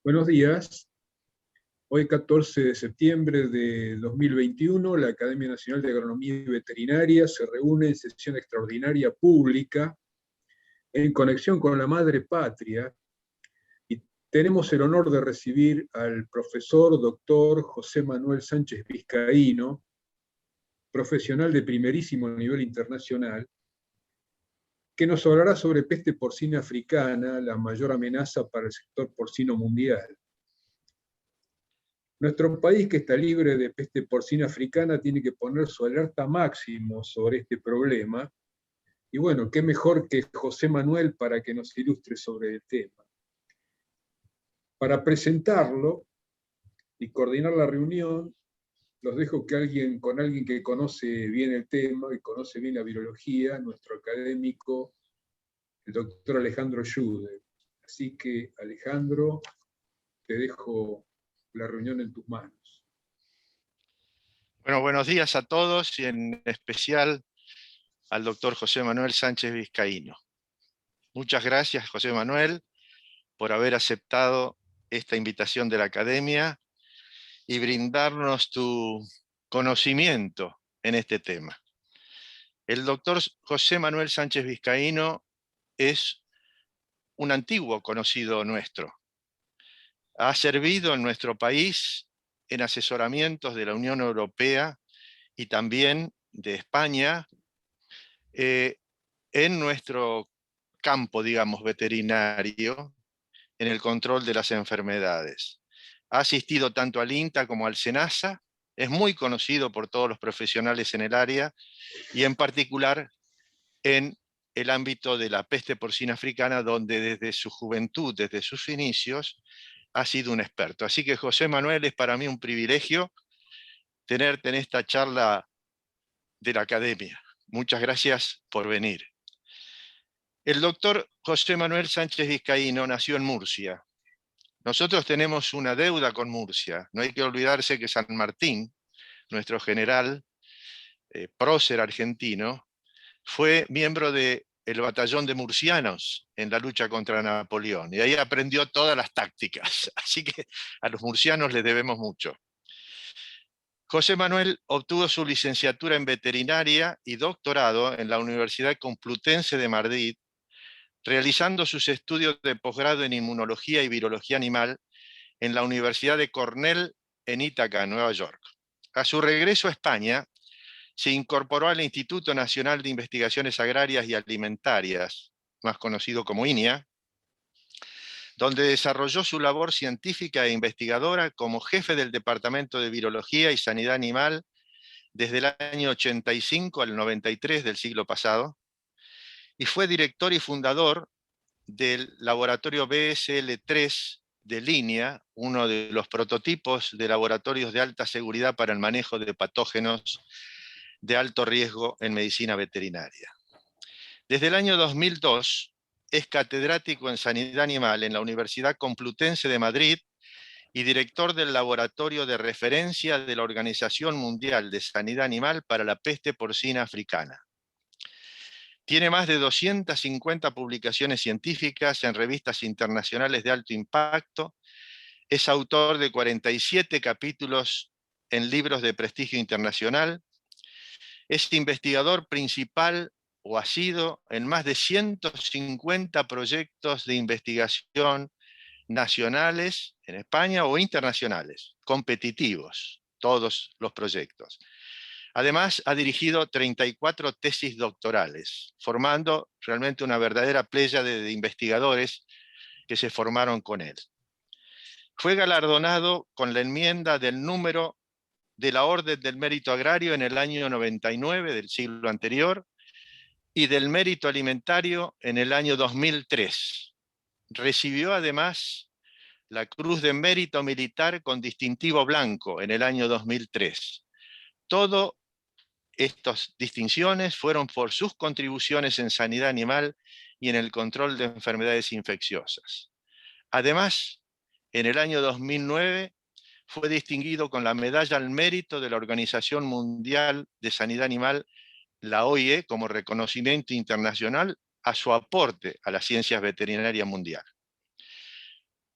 Buenos días. Hoy, 14 de septiembre de 2021, la Academia Nacional de Agronomía y Veterinaria se reúne en sesión extraordinaria pública en conexión con la madre patria y tenemos el honor de recibir al profesor doctor José Manuel Sánchez Vizcaíno, profesional de primerísimo nivel internacional, que nos hablará sobre peste porcina africana, la mayor amenaza para el sector porcino mundial. Nuestro país, que está libre de peste porcina africana, tiene que poner su alerta máximo sobre este problema. Y bueno, qué mejor que José Manuel para que nos ilustre sobre el tema. Para presentarlo y coordinar la reunión, los dejo con alguien que conoce bien el tema y conoce bien la virología, nuestro académico, el doctor Alejandro Yude. Así que, Alejandro, te dejo la reunión en tus manos. Bueno, buenos días a todos y en especial al doctor José Manuel Sánchez Vizcaíno. Muchas gracias, José Manuel, por haber aceptado esta invitación de la Academia y brindarnos tu conocimiento en este tema. El doctor José Manuel Sánchez Vizcaíno es un antiguo conocido nuestro. Ha servido en nuestro país en asesoramientos de la Unión Europea y también de España, en nuestro campo, digamos, veterinario, en el control de las enfermedades. Ha asistido tanto al INTA como al SENASA, es muy conocido por todos los profesionales en el área y en particular en el ámbito de la peste porcina africana, donde desde su juventud, desde sus inicios, ha sido un experto. Así que, José Manuel, es para mí un privilegio tenerte en esta charla de la Academia. Muchas gracias por venir. El doctor José Manuel Sánchez Vizcaíno nació en Murcia. Nosotros tenemos una deuda con Murcia. No hay que olvidarse que San Martín, nuestro general, prócer argentino, fue miembro del batallón de murcianos en la lucha contra Napoleón. Y ahí aprendió todas las tácticas. Así que a los murcianos les debemos mucho. José Manuel obtuvo su licenciatura en veterinaria y doctorado en la Universidad Complutense de Madrid, realizando sus estudios de posgrado en inmunología y virología animal en la Universidad de Cornell en Ítaca, Nueva York. A su regreso a España, se incorporó al Instituto Nacional de Investigaciones Agrarias y Alimentarias, más conocido como INIA, donde desarrolló su labor científica e investigadora como jefe del Departamento de Virología y Sanidad Animal desde el año 85 al 93 del siglo pasado, y fue director y fundador del laboratorio BSL-3 de línea, uno de los prototipos de laboratorios de alta seguridad para el manejo de patógenos de alto riesgo en medicina veterinaria. Desde el año 2002 es catedrático en Sanidad Animal en la Universidad Complutense de Madrid y director del laboratorio de referencia de la Organización Mundial de Sanidad Animal para la peste porcina africana. Tiene más de 250 publicaciones científicas en revistas internacionales de alto impacto. Es autor de 47 capítulos en libros de prestigio internacional. Es investigador principal o ha sido en más de 150 proyectos de investigación nacionales en España o internacionales, competitivos, todos los proyectos. Además, ha dirigido 34 tesis doctorales, formando realmente una verdadera pléyade de investigadores que se formaron con él. Fue galardonado con la enmienda del número de la Orden del Mérito Agrario en el año 99 del siglo anterior y del Mérito Alimentario en el año 2003. Recibió además la Cruz de Mérito Militar con distintivo blanco en el año 2003. Todas estas distinciones fueron por sus contribuciones en sanidad animal y en el control de enfermedades infecciosas. Además, en el año 2009 fue distinguido con la Medalla al Mérito de la Organización Mundial de Sanidad Animal, la OIE, como reconocimiento internacional a su aporte a las ciencias veterinarias mundiales.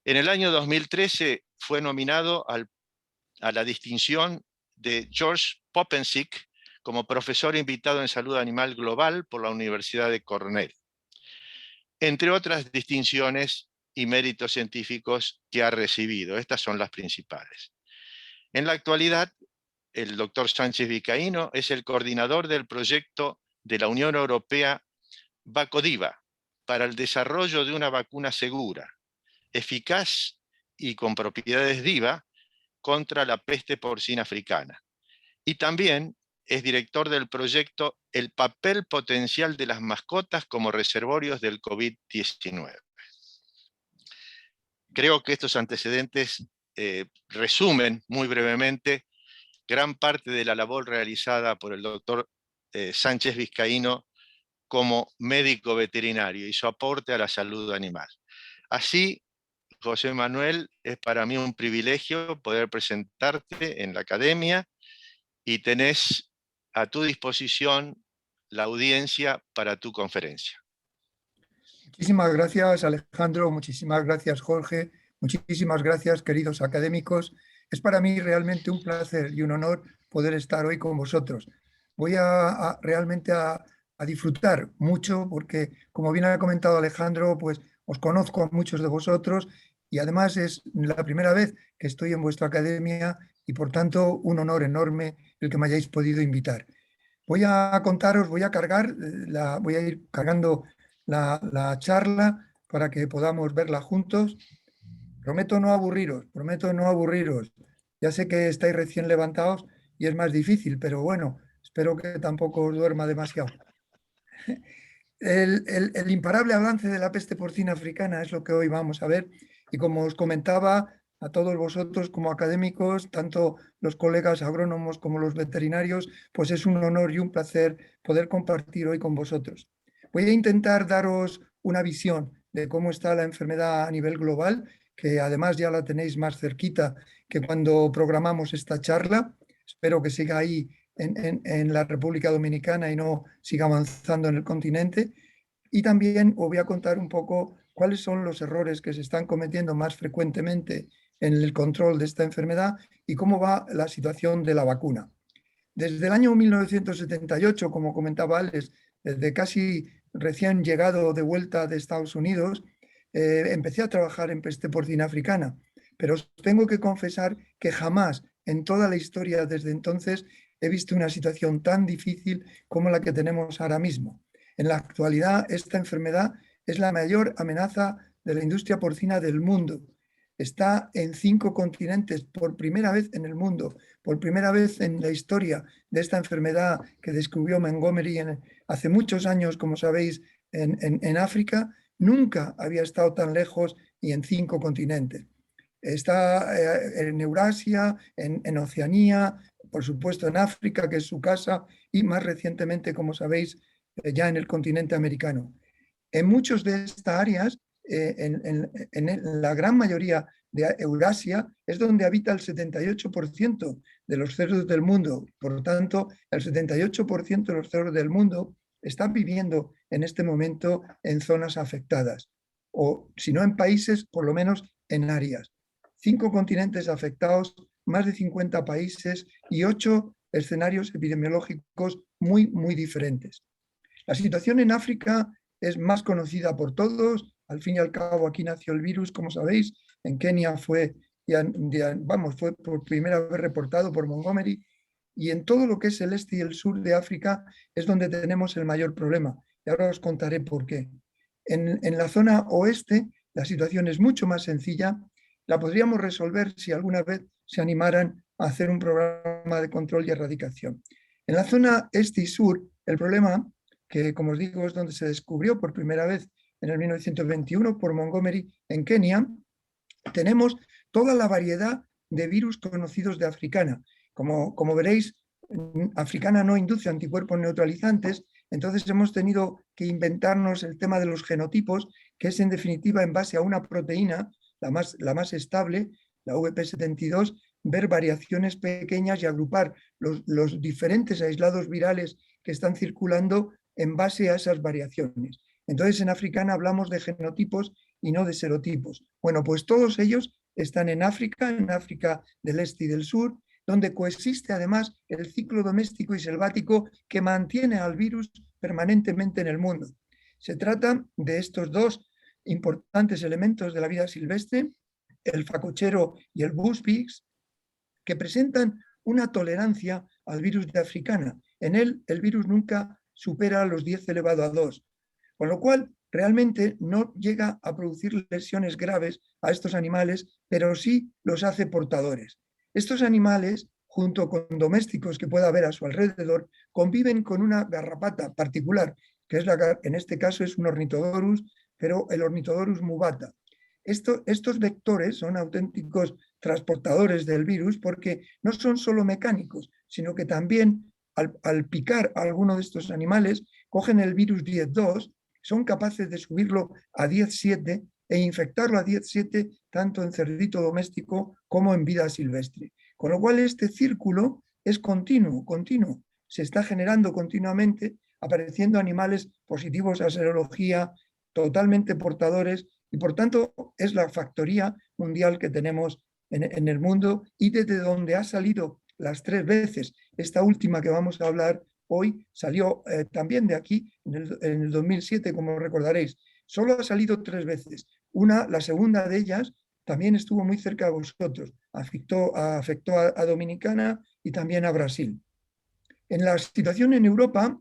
En el año 2013 fue nominado a la distinción de George Poppensick como profesor invitado en salud animal global por la Universidad de Cornell, entre otras distinciones y méritos científicos que ha recibido. Estas son las principales. En la actualidad, el doctor Sánchez Vizcaíno es el coordinador del proyecto de la Unión Europea Vacodiva para el desarrollo de una vacuna segura, eficaz y con propiedades DIVA contra la peste porcina africana. Y también es director del proyecto El papel potencial de las mascotas como reservorios del COVID-19. Creo que estos antecedentes resumen muy brevemente gran parte de la labor realizada por el doctor Sánchez Vizcaíno como médico veterinario y su aporte a la salud animal. Así, José Manuel, es para mí un privilegio poder presentarte en la academia y tenés a tu disposición la audiencia para tu conferencia. Muchísimas gracias, Alejandro, muchísimas gracias, Jorge, muchísimas gracias, queridos académicos. Es para mí realmente un placer y un honor poder estar hoy con vosotros. Voy realmente a disfrutar mucho porque, como bien ha comentado Alejandro, pues os conozco a muchos de vosotros y además es la primera vez que estoy en vuestra academia y, por tanto, un honor enorme el que me hayáis podido invitar. Voy a contaros, voy a ir cargando la charla para que podamos verla juntos. Prometo no aburriros. Ya sé que estáis recién levantados y es más difícil, pero bueno, espero que tampoco os duerma demasiado. El imparable avance de la peste porcina africana es lo que hoy vamos a ver. Y como os comentaba, a todos vosotros como académicos, tanto los colegas agrónomos como los veterinarios, pues es un honor y un placer poder compartir hoy con vosotros. Voy a intentar daros una visión de cómo está la enfermedad a nivel global, que además ya la tenéis más cerquita que cuando programamos esta charla. Espero que siga ahí en la República Dominicana y no siga avanzando en el continente. Y también os voy a contar un poco cuáles son los errores que se están cometiendo más frecuentemente en el control de esta enfermedad y cómo va la situación de la vacuna. Desde el año 1978, como comentaba Alex, desde casi recién llegado de vuelta de Estados Unidos, empecé a trabajar en peste porcina africana. Pero os tengo que confesar que jamás en toda la historia desde entonces he visto una situación tan difícil como la que tenemos ahora mismo. En la actualidad, esta enfermedad es la mayor amenaza de la industria porcina del mundo. Está en 5 continentes por primera vez en el mundo, por primera vez en la historia de esta enfermedad que descubrió Montgomery hace muchos años, como sabéis, en África. Nunca había estado tan lejos y en 5 continentes. Está en Eurasia, en Oceanía, por supuesto en África, que es su casa, y más recientemente, como sabéis, ya en el continente americano. En muchas de estas áreas, en la gran mayoría de Eurasia, es donde habita el 78% de los cerdos del mundo. Por lo tanto, el 78% de los cerdos del mundo están viviendo en este momento en zonas afectadas, o si no en países, por lo menos en áreas. 5 continentes afectados, más de 50 países y 8 escenarios epidemiológicos muy, muy diferentes. La situación en África es más conocida por todos. Al fin y al cabo, aquí nació el virus, como sabéis. En Kenia fue por primera vez reportado por Montgomery. Y en todo lo que es el este y el sur de África es donde tenemos el mayor problema. Y ahora os contaré por qué. En la zona oeste la situación es mucho más sencilla. La podríamos resolver si alguna vez se animaran a hacer un programa de control y erradicación. En la zona este y sur, el problema, que como os digo es donde se descubrió por primera vez en el 1921 por Montgomery en Kenia, tenemos toda la variedad de virus conocidos de africana. Como veréis, africana no induce anticuerpos neutralizantes, entonces hemos tenido que inventarnos el tema de los genotipos, que es en definitiva en base a una proteína, la más estable, la VP72, ver variaciones pequeñas y agrupar los diferentes aislados virales que están circulando en base a esas variaciones. Entonces, en africana hablamos de genotipos y no de serotipos. Bueno, pues todos ellos están en África del Este y del Sur, donde coexiste además el ciclo doméstico y selvático que mantiene al virus permanentemente en el mundo. Se trata de estos dos importantes elementos de la vida silvestre, el facochero y el bushbeaks, que presentan una tolerancia al virus de africana. En él, el virus nunca supera los 10 elevado a 2, con lo cual realmente no llega a producir lesiones graves a estos animales, pero sí los hace portadores. Estos animales, junto con domésticos que pueda haber a su alrededor, conviven con una garrapata particular, que es en este caso es un Ornithodorus, pero el Ornithodorus mubata. Estos vectores son auténticos transportadores del virus porque no son solo mecánicos, sino que también al picar a alguno de estos animales, cogen el virus 10.2, son capaces de subirlo a 10.7 e infectarlo a 10.7 tanto en cerdito doméstico como en vida silvestre. Con lo cual este círculo es continuo. Se está generando continuamente, apareciendo animales positivos a serología, totalmente portadores, y por tanto es la factoría mundial que tenemos en el mundo y desde donde ha salido las 3 veces. Esta última que vamos a hablar hoy salió también de aquí en el 2007, como recordaréis. Solo ha salido 3 veces. La segunda de ellas también estuvo muy cerca de vosotros. Afectó a Dominicana y también a Brasil. En la situación en Europa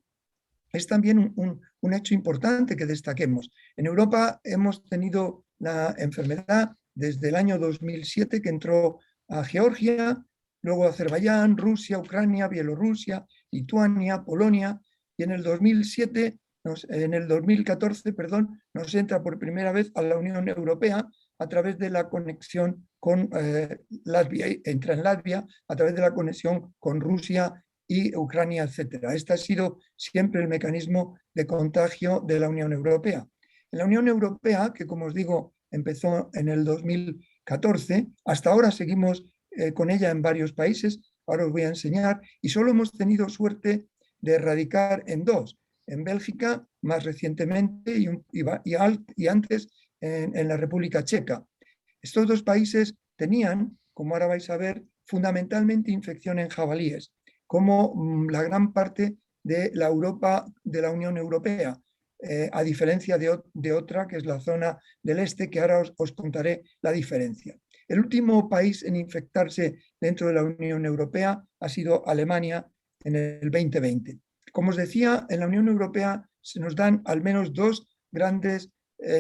es también un hecho importante que destaquemos. En Europa hemos tenido la enfermedad desde el año 2007, que entró a Georgia, luego a Azerbaiyán, Rusia, Ucrania, Bielorrusia, Lituania, Polonia, y en el 2014, nos entra por primera vez a la Unión Europea a través de la conexión con Latvia, entra en Latvia a través de la conexión con Rusia y Ucrania, etcétera. Este ha sido siempre el mecanismo de contagio de la Unión Europea. En la Unión Europea, que como os digo, empezó en el 2014, hasta ahora seguimos con ella en varios países, ahora os voy a enseñar, y solo hemos tenido suerte de erradicar en 2, en Bélgica más recientemente y antes en la República Checa. Estos 2 países tenían, como ahora vais a ver, fundamentalmente infección en jabalíes, como la gran parte de la Europa, de la Unión Europea, a diferencia de otra que es la zona del este, que ahora os contaré la diferencia. El último país en infectarse dentro de la Unión Europea ha sido Alemania en el 2020. Como os decía, en la Unión Europea se nos dan al menos 2 grandes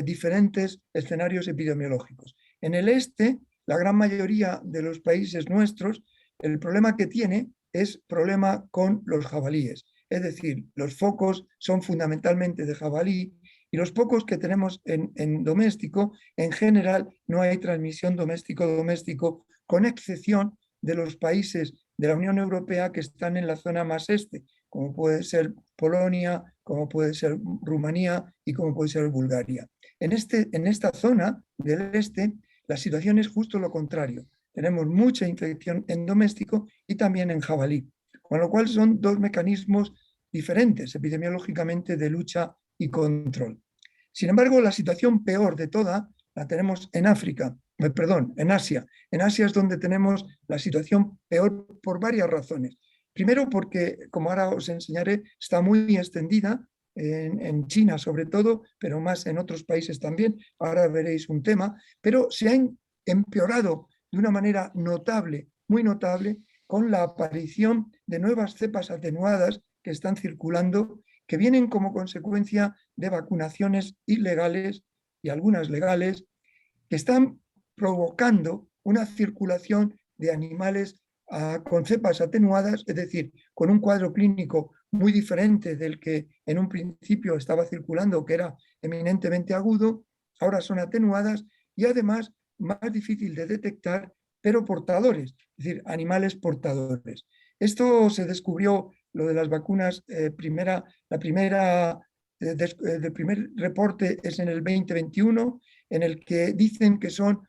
diferentes escenarios epidemiológicos. En el este, la gran mayoría de los países nuestros, el problema que tiene es problema con los jabalíes. Es decir, los focos son fundamentalmente de jabalí y los pocos que tenemos en doméstico, en general, no hay transmisión doméstico-doméstico, con excepción de los países de la Unión Europea que están en la zona más este, como puede ser Polonia, como puede ser Rumanía y como puede ser Bulgaria. En esta zona del este, la situación es justo lo contrario. Tenemos mucha infección en doméstico y también en jabalí, con lo cual son 2 mecanismos diferentes epidemiológicamente de lucha y control. Sin embargo, la situación peor de toda la tenemos en en Asia. En Asia es donde tenemos la situación peor por varias razones. Primero porque, como ahora os enseñaré, está muy extendida en China sobre todo, pero más en otros países también. Ahora veréis un tema, pero se ha empeorado de una manera notable, muy notable, con la aparición de nuevas cepas atenuadas que están circulando, que vienen como consecuencia de vacunaciones ilegales y algunas legales, que están provocando una circulación de animales con cepas atenuadas, es decir, con un cuadro clínico muy diferente del que en un principio estaba circulando, que era eminentemente agudo, ahora son atenuadas y además más difícil de detectar, pero portadores, es decir, animales portadores. Esto se descubrió, lo de las vacunas, el primer reporte es en el 2021, en el que dicen que son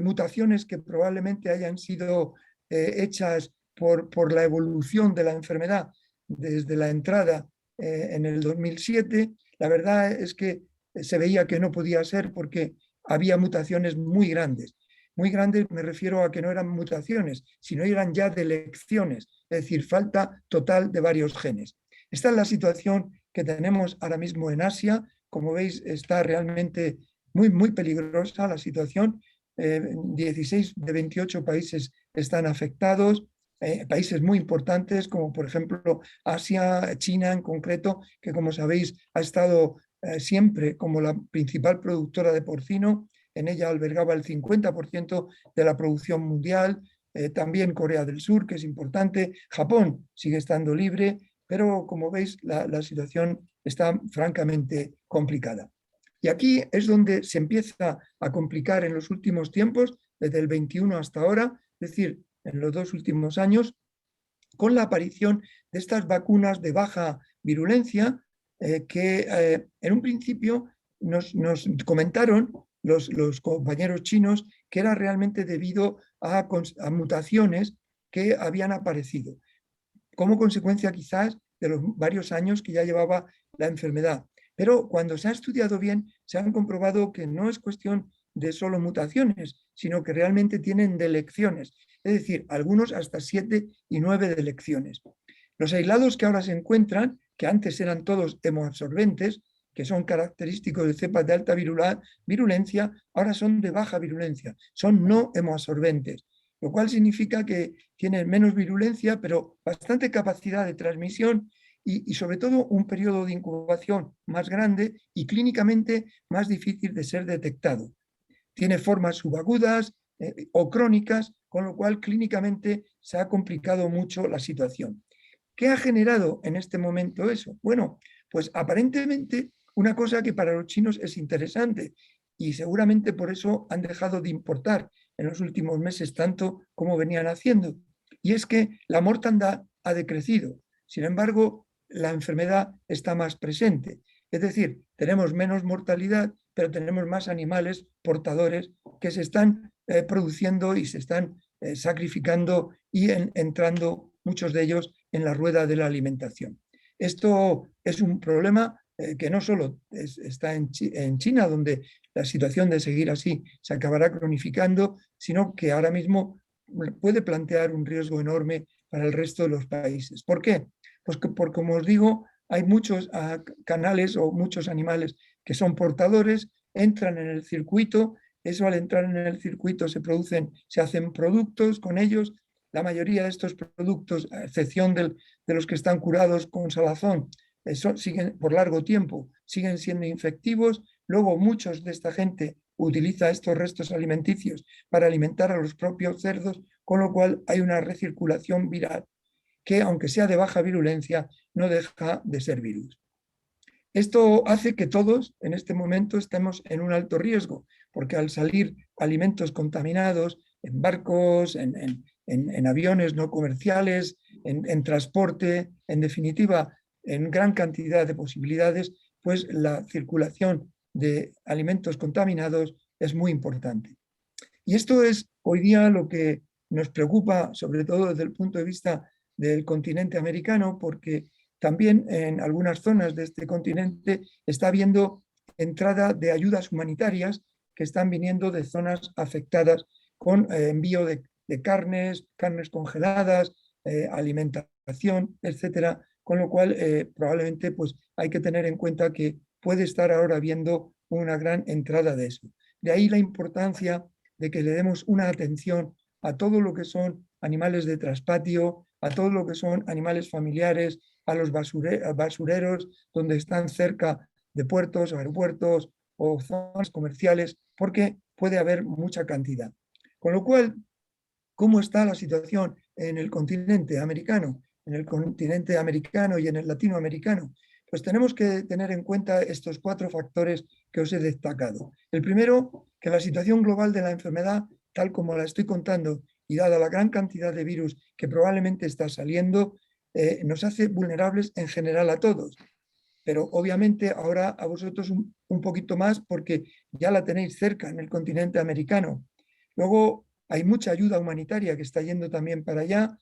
mutaciones que probablemente hayan sido hechas por la evolución de la enfermedad desde la entrada en el 2007. La verdad es que se veía que no podía ser porque había mutaciones muy grandes. Muy grandes me refiero a que no eran mutaciones, sino eran ya deleciones, es decir, falta total de varios genes. Esta es la situación que tenemos ahora mismo en Asia. Como veis, está realmente muy peligrosa la situación. 16 de 28 países están afectados, países muy importantes como por ejemplo Asia, China en concreto, que como sabéis ha estado siempre como la principal productora de porcino. En ella albergaba el 50% de la producción mundial. También Corea del Sur, que es importante. Japón sigue estando libre, pero como veis la situación está francamente complicada. Y aquí es donde se empieza a complicar en los últimos tiempos, desde el 21 hasta ahora, es decir, en los 2 últimos años, con la aparición de estas vacunas de baja virulencia que en un principio nos comentaron los compañeros chinos que era realmente debido a mutaciones que habían aparecido, como consecuencia quizás de los varios años que ya llevaba la enfermedad. Pero cuando se ha estudiado bien, se han comprobado que no es cuestión de solo mutaciones, sino que realmente tienen delecciones, es decir, algunos hasta 7 y 9 delecciones. Los aislados que ahora se encuentran, que antes eran todos hemoabsorbentes, que son característicos de cepas de alta virulencia, ahora son de baja virulencia, son no hemoabsorbentes, lo cual significa que tienen menos virulencia, pero bastante capacidad de transmisión y sobre todo un periodo de incubación más grande y clínicamente más difícil de ser detectado. Tiene formas subagudas o crónicas, con lo cual clínicamente se ha complicado mucho la situación. ¿Qué ha generado en este momento eso? Bueno, pues aparentemente una cosa que para los chinos es interesante y seguramente por eso han dejado de importar en los últimos meses tanto como venían haciendo. Y es que la mortandad ha decrecido. Sin embargo, la enfermedad está más presente. Es decir, tenemos menos mortalidad, pero tenemos más animales portadores que se están produciendo y se están sacrificando y entrando muchos de ellos en la rueda de la alimentación. Esto es un problema que no solo está en China, donde la situación de seguir así se acabará cronificando, sino que ahora mismo puede plantear un riesgo enorme para el resto de los países. ¿Por qué? Pues porque, como os digo, hay muchos canales o muchos animales que son portadores, entran en el circuito, eso al entrar en el circuito se hacen productos con ellos. La mayoría de estos productos, a excepción de los que están curados con salazón, siguen por largo tiempo, siguen siendo infectivos. Luego muchos de esta gente utiliza estos restos alimenticios para alimentar a los propios cerdos, con lo cual hay una recirculación viral que, aunque sea de baja virulencia, no deja de ser virus. Esto hace que todos en este momento estemos en un alto riesgo, porque al salir alimentos contaminados en barcos, en aviones no comerciales, en transporte, en definitiva, en gran cantidad de posibilidades, pues la circulación de alimentos contaminados es muy importante. Y esto es hoy día lo que nos preocupa, sobre todo desde el punto de vista del continente americano, porque también en algunas zonas de este continente está habiendo entrada de ayudas humanitarias que están viniendo de zonas afectadas con envío de carnes congeladas, alimentación, etcétera, con lo cual probablemente pues, hay que tener en cuenta que puede estar ahora habiendo una gran entrada de eso. De ahí la importancia de que le demos una atención a todo lo que son animales de traspatio, a todo lo que son animales familiares, a los basureros donde están cerca de puertos, aeropuertos o zonas comerciales, porque puede haber mucha cantidad. Con lo cual, ¿cómo está la situación en el continente americano? En el continente americano y en el latinoamericano, pues tenemos que tener en cuenta estos 4 factores que os he destacado. El primero, que la situación global de la enfermedad, tal como la estoy contando, y dada la gran cantidad de virus que probablemente está saliendo, nos hace vulnerables en general a todos. Pero obviamente ahora a vosotros un poquito más porque ya la tenéis cerca en el continente americano. Luego hay mucha ayuda humanitaria que está yendo también para allá.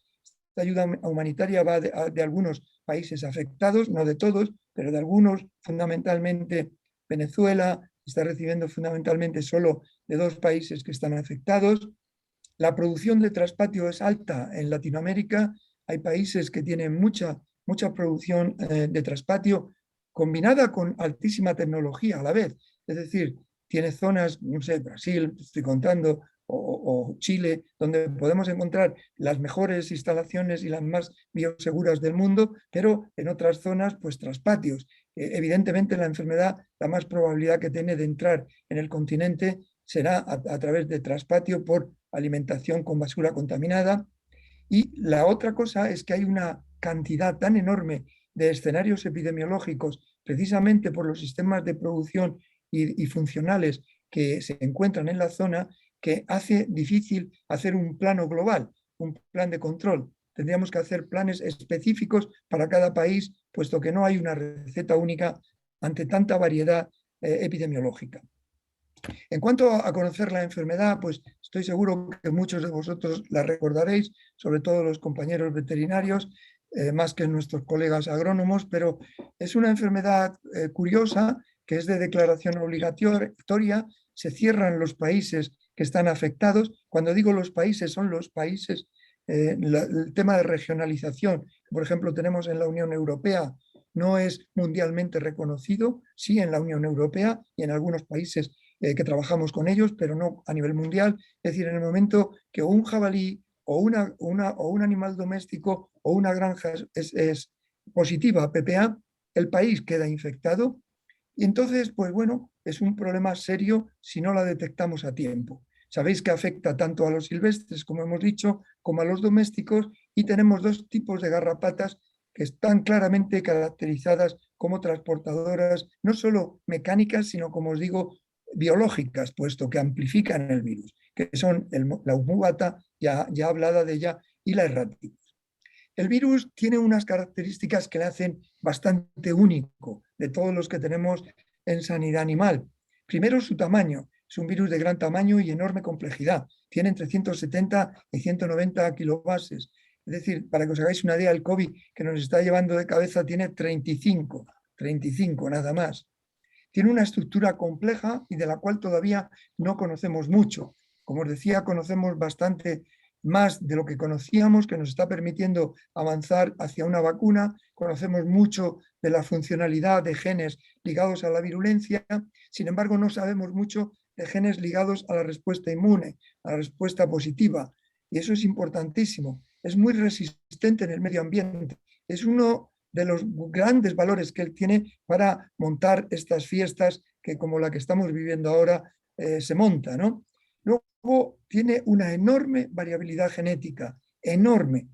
Esta ayuda humanitaria va de algunos países afectados, no de todos, pero de algunos, fundamentalmente Venezuela, está recibiendo fundamentalmente solo de 2 países que están afectados. La producción de traspatio es alta en Latinoamérica. Hay países que tienen mucha producción de traspatio combinada con altísima tecnología a la vez. Es decir, tiene zonas, no sé, Brasil, estoy contando, o Chile, donde podemos encontrar las mejores instalaciones y las más bioseguras del mundo, pero en otras zonas, pues traspatios. Evidentemente, la enfermedad, la más probabilidad que tiene de entrar en el continente será a través de traspatio por alimentación con basura contaminada. Y la otra cosa es que hay una cantidad tan enorme de escenarios epidemiológicos, precisamente por los sistemas de producción y funcionales que se encuentran en la zona, que hace difícil hacer un plano global, un plan de control. Tendríamos que hacer planes específicos para cada país, puesto que no hay una receta única ante tanta variedad epidemiológica. En cuanto a conocer la enfermedad, pues estoy seguro que muchos de vosotros la recordaréis, sobre todo los compañeros veterinarios, más que nuestros colegas agrónomos, pero es una enfermedad curiosa que es de declaración obligatoria. Se cierran los países que están afectados. Cuando digo los países, son los países, el tema de regionalización. Por ejemplo, tenemos en la Unión Europea, no es mundialmente reconocido, sí en la Unión Europea y en algunos países que trabajamos con ellos, pero no a nivel mundial. Es decir, en el momento que un jabalí o un animal doméstico o una granja es positiva a PPA, el país queda infectado y entonces, pues bueno, es un problema serio si no la detectamos a tiempo. Sabéis que afecta tanto a los silvestres, como hemos dicho, como a los domésticos, y tenemos 2 tipos de garrapatas que están claramente caracterizadas como transportadoras, no solo mecánicas, sino, como os digo, biológicas, puesto que amplifican el virus, que son la humubata, ya hablada de ella, y la errática. El virus tiene unas características que le hacen bastante único de todos los que tenemos en sanidad animal. Primero, su tamaño. Es un virus de gran tamaño y enorme complejidad. Tiene entre 170 y 190 kilobases. Es decir, para que os hagáis una idea, el COVID que nos está llevando de cabeza tiene 35 nada más. Tiene una estructura compleja y de la cual todavía no conocemos mucho. Como os decía, conocemos bastante más de lo que conocíamos, que nos está permitiendo avanzar hacia una vacuna. Conocemos mucho de la funcionalidad de genes ligados a la virulencia. Sin embargo, no sabemos mucho de genes ligados a la respuesta inmune, a la respuesta positiva. Y eso es importantísimo. Es muy resistente en el medio ambiente. Es uno de los grandes valores que él tiene para montar estas fiestas que, como la que estamos viviendo ahora, se monta, ¿no? Luego tiene una enorme variabilidad genética, enorme.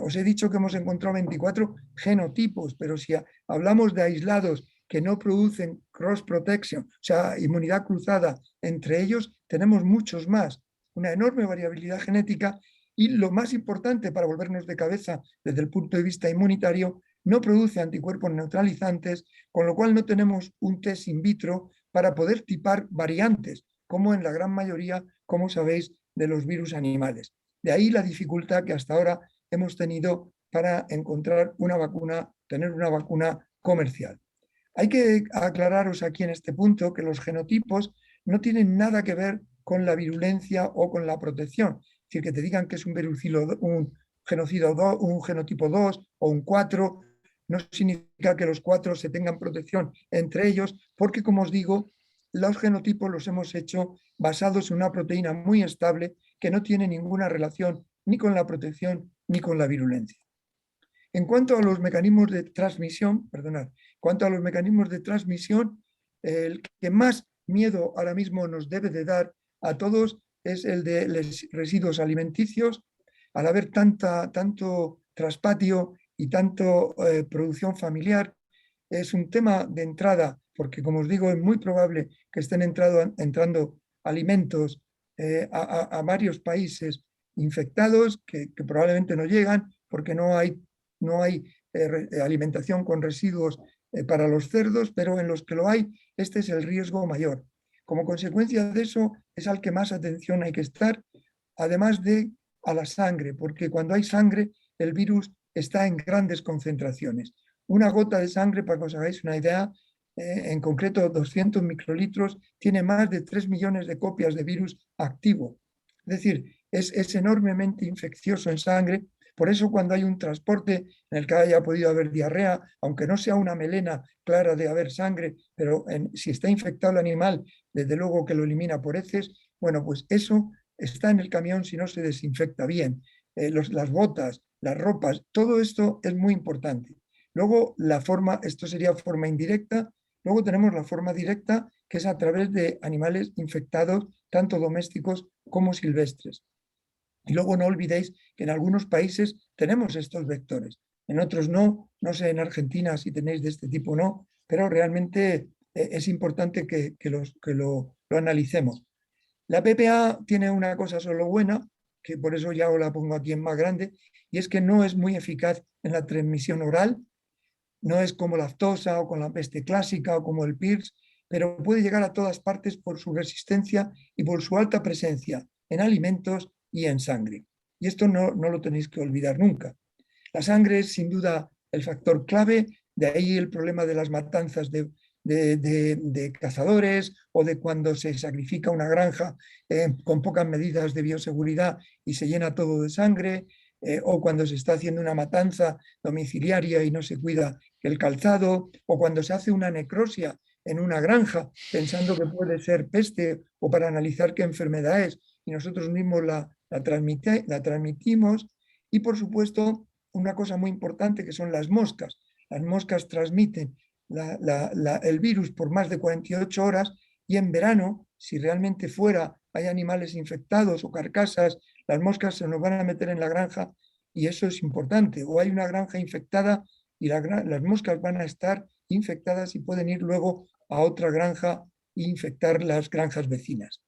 Os he dicho que hemos encontrado 24 genotipos, pero si hablamos de aislados que no producen cross protection, o sea, inmunidad cruzada entre ellos, tenemos muchos más. Una enorme variabilidad genética y, lo más importante para volvernos de cabeza desde el punto de vista inmunitario, no produce anticuerpos neutralizantes, con lo cual no tenemos un test in vitro para poder tipar variantes, como en la gran mayoría, como sabéis, de los virus animales. De ahí la dificultad que hasta ahora hemos tenido para encontrar una vacuna, tener una vacuna comercial. Hay que aclararos aquí en este punto que los genotipos no tienen nada que ver con la virulencia o con la protección. Es decir, que te digan que es un genotipo 2 o un 4, no significa que los 4 se tengan protección entre ellos, porque, como os digo, los genotipos los hemos hecho basados en una proteína muy estable que no tiene ninguna relación ni con la protección ni con la virulencia. En cuanto a los mecanismos de transmisión, el que más miedo ahora mismo nos debe de dar a todos es el de los residuos alimenticios. Al haber tanto traspatio y tanto producción familiar, es un tema de entrada, porque, como os digo, es muy probable que estén entrando alimentos a varios países infectados que probablemente no llegan porque no hay alimentación con residuos para los cerdos, pero en los que lo hay, este es el riesgo mayor. Como consecuencia de eso, es al que más atención hay que estar, además de a la sangre, porque cuando hay sangre, el virus está en grandes concentraciones. Una gota de sangre, para que os hagáis una idea, en concreto 200 microlitros, tiene más de 3 millones de copias de virus activo. Es decir, es enormemente infeccioso en sangre. Por eso cuando hay un transporte en el que haya podido haber diarrea, aunque no sea una melena clara de haber sangre, pero si está infectado el animal, desde luego que lo elimina por heces, bueno, pues eso está en el camión si no se desinfecta bien. Las botas, las ropas, todo esto es muy importante. Luego la forma, esto sería forma indirecta, luego tenemos la forma directa, que es a través de animales infectados, tanto domésticos como silvestres. Y luego no olvidéis que en algunos países tenemos estos vectores, en otros no, no sé en Argentina si tenéis de este tipo o no, pero realmente es importante que lo analicemos. La PPA tiene una cosa solo buena, que por eso ya os la pongo aquí en más grande, y es que no es muy eficaz en la transmisión oral, no es como la aftosa o con la peste clásica o como el PIRS, pero puede llegar a todas partes por su resistencia y por su alta presencia en alimentos y en sangre. Y esto no lo tenéis que olvidar nunca. La sangre es sin duda el factor clave, de ahí el problema de las matanzas de cazadores o de cuando se sacrifica una granja con pocas medidas de bioseguridad y se llena todo de sangre, o cuando se está haciendo una matanza domiciliaria y no se cuida el calzado, o cuando se hace una necrosia en una granja pensando que puede ser peste o para analizar qué enfermedad es y nosotros mismos la transmitimos. Y por supuesto, una cosa muy importante que son las moscas. Las moscas transmiten el virus por más de 48 horas y en verano, si realmente fuera hay animales infectados o carcasas, las moscas se nos van a meter en la granja y eso es importante. O hay una granja infectada y las moscas van a estar infectadas y pueden ir luego a otra granja e infectar las granjas vecinas.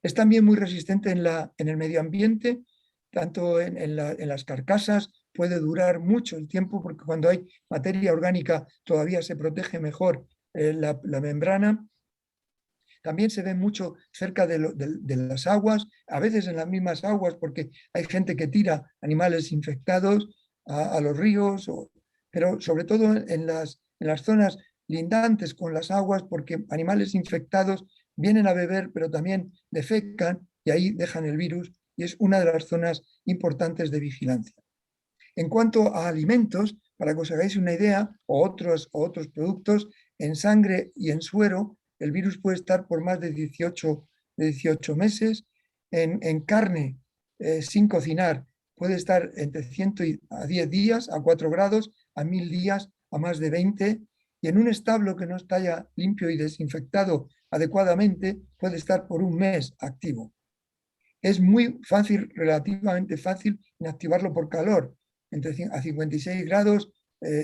Es también muy resistente en el medio ambiente, tanto en las carcasas, puede durar mucho el tiempo porque cuando hay materia orgánica todavía se protege mejor la membrana. También se ve mucho cerca de las aguas, a veces en las mismas aguas, porque hay gente que tira animales infectados a los ríos, pero sobre todo en las zonas lindantes con las aguas, porque animales infectados vienen a beber, pero también defecan y ahí dejan el virus, y es una de las zonas importantes de vigilancia. En cuanto a alimentos, para que os hagáis una idea, o otros productos, en sangre y en suero, el virus puede estar por más de 18 meses. En carne, sin cocinar, puede estar entre 100 a 10 días, a 4 grados, a 1000 días, a más de 20. Y en un establo que no está ya limpio y desinfectado adecuadamente, puede estar por un mes activo. Es muy fácil, relativamente fácil, inactivarlo por calor. A 56 grados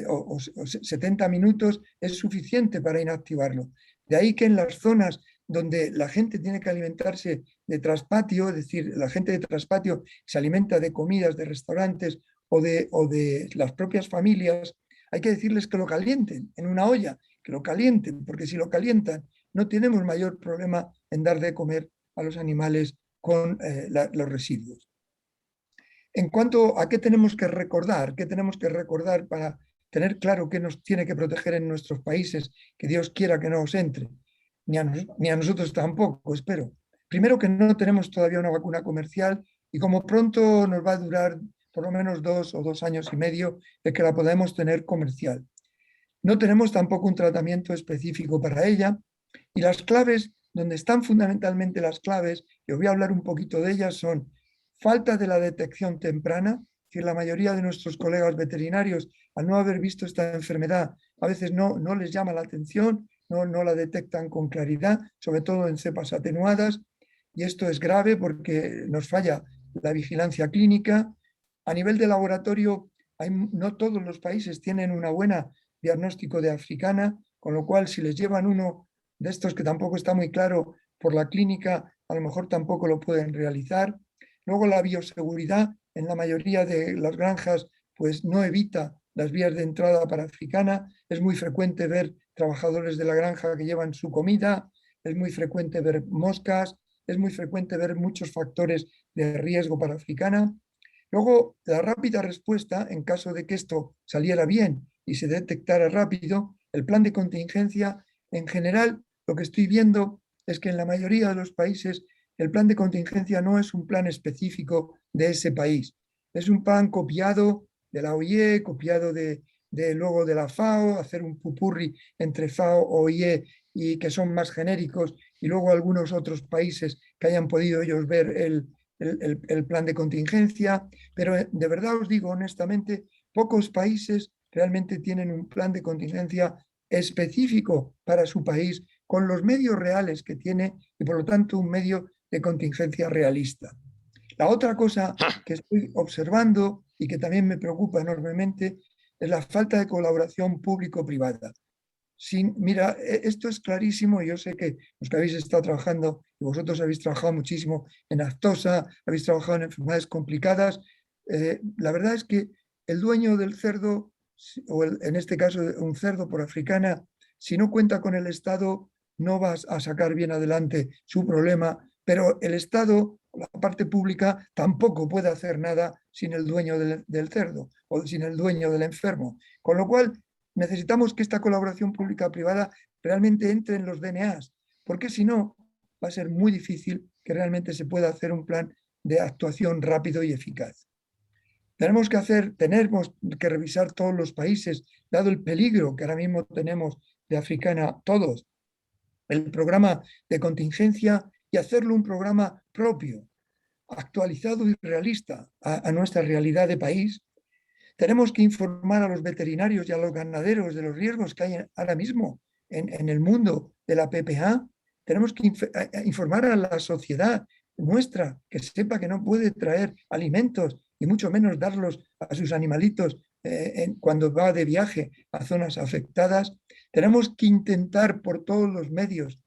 o 70 minutos es suficiente para inactivarlo. De ahí que en las zonas donde la gente tiene que alimentarse de traspatio, es decir, la gente de traspatio se alimenta de comidas de restaurantes o de las propias familias, hay que decirles que lo calienten en una olla, que lo calienten, porque si lo calientan no tenemos mayor problema en dar de comer a los animales con los residuos. En cuanto a qué tenemos que recordar para tener claro qué nos tiene que proteger en nuestros países, que Dios quiera que no os entre, ni a nosotros tampoco, espero. Primero que no tenemos todavía una vacuna comercial y como pronto nos va a durar por lo menos 2 o 2 años y medio de que la podamos tener comercial. No tenemos tampoco un tratamiento específico para ella y las claves, donde están fundamentalmente las claves, y os voy a hablar un poquito de ellas, son falta de la detección temprana, es decir, la mayoría de nuestros colegas veterinarios, al no haber visto esta enfermedad, a veces no les llama la atención, no la detectan con claridad, sobre todo en cepas atenuadas, y esto es grave porque nos falla la vigilancia clínica. A nivel de laboratorio, no todos los países tienen una buena diagnóstico de africana, con lo cual si les llevan uno de estos que tampoco está muy claro por la clínica, a lo mejor tampoco lo pueden realizar. Luego la bioseguridad en la mayoría de las granjas pues no evita las vías de entrada para africana. Es muy frecuente ver trabajadores de la granja que llevan su comida, es muy frecuente ver moscas, es muy frecuente ver muchos factores de riesgo para africana. Luego, la rápida respuesta, en caso de que esto saliera bien y se detectara rápido, el plan de contingencia en general, lo que estoy viendo es que en la mayoría de los países el plan de contingencia no es un plan específico de ese país. Es un plan copiado de la OIE, copiado luego de la FAO, hacer un pupurri entre FAO, OIE y que son más genéricos, y luego algunos otros países que hayan podido ellos ver el plan de contingencia. Pero de verdad os digo honestamente, pocos países realmente tienen un plan de contingencia específico para su país, con los medios reales que tiene y por lo tanto un medio de contingencia realista. La otra cosa que estoy observando y que también me preocupa enormemente es la falta de colaboración público-privada. Mira, esto es clarísimo. Yo sé que los que habéis estado trabajando, y vosotros habéis trabajado muchísimo en aftosa, habéis trabajado en enfermedades complicadas. La verdad es que el dueño del cerdo, o en este caso un cerdo por africana, si no cuenta con el Estado, no vas a sacar bien adelante su problema, pero el Estado, la parte pública, tampoco puede hacer nada sin el dueño del cerdo o sin el dueño del enfermo. Con lo cual, necesitamos que esta colaboración pública-privada realmente entre en los DNAs, porque si no, va a ser muy difícil que realmente se pueda hacer un plan de actuación rápido y eficaz. Tenemos que revisar todos los países, dado el peligro que ahora mismo tenemos de africana, todos, el programa de contingencia, y hacerlo un programa propio, actualizado y realista a nuestra realidad de país. Tenemos que informar a los veterinarios y a los ganaderos de los riesgos que hay ahora mismo en el mundo de la PPA. Tenemos que informar a la sociedad nuestra, que sepa que no puede traer alimentos y mucho menos darlos a sus animalitos cuando va de viaje a zonas afectadas. Tenemos que intentar por todos los medios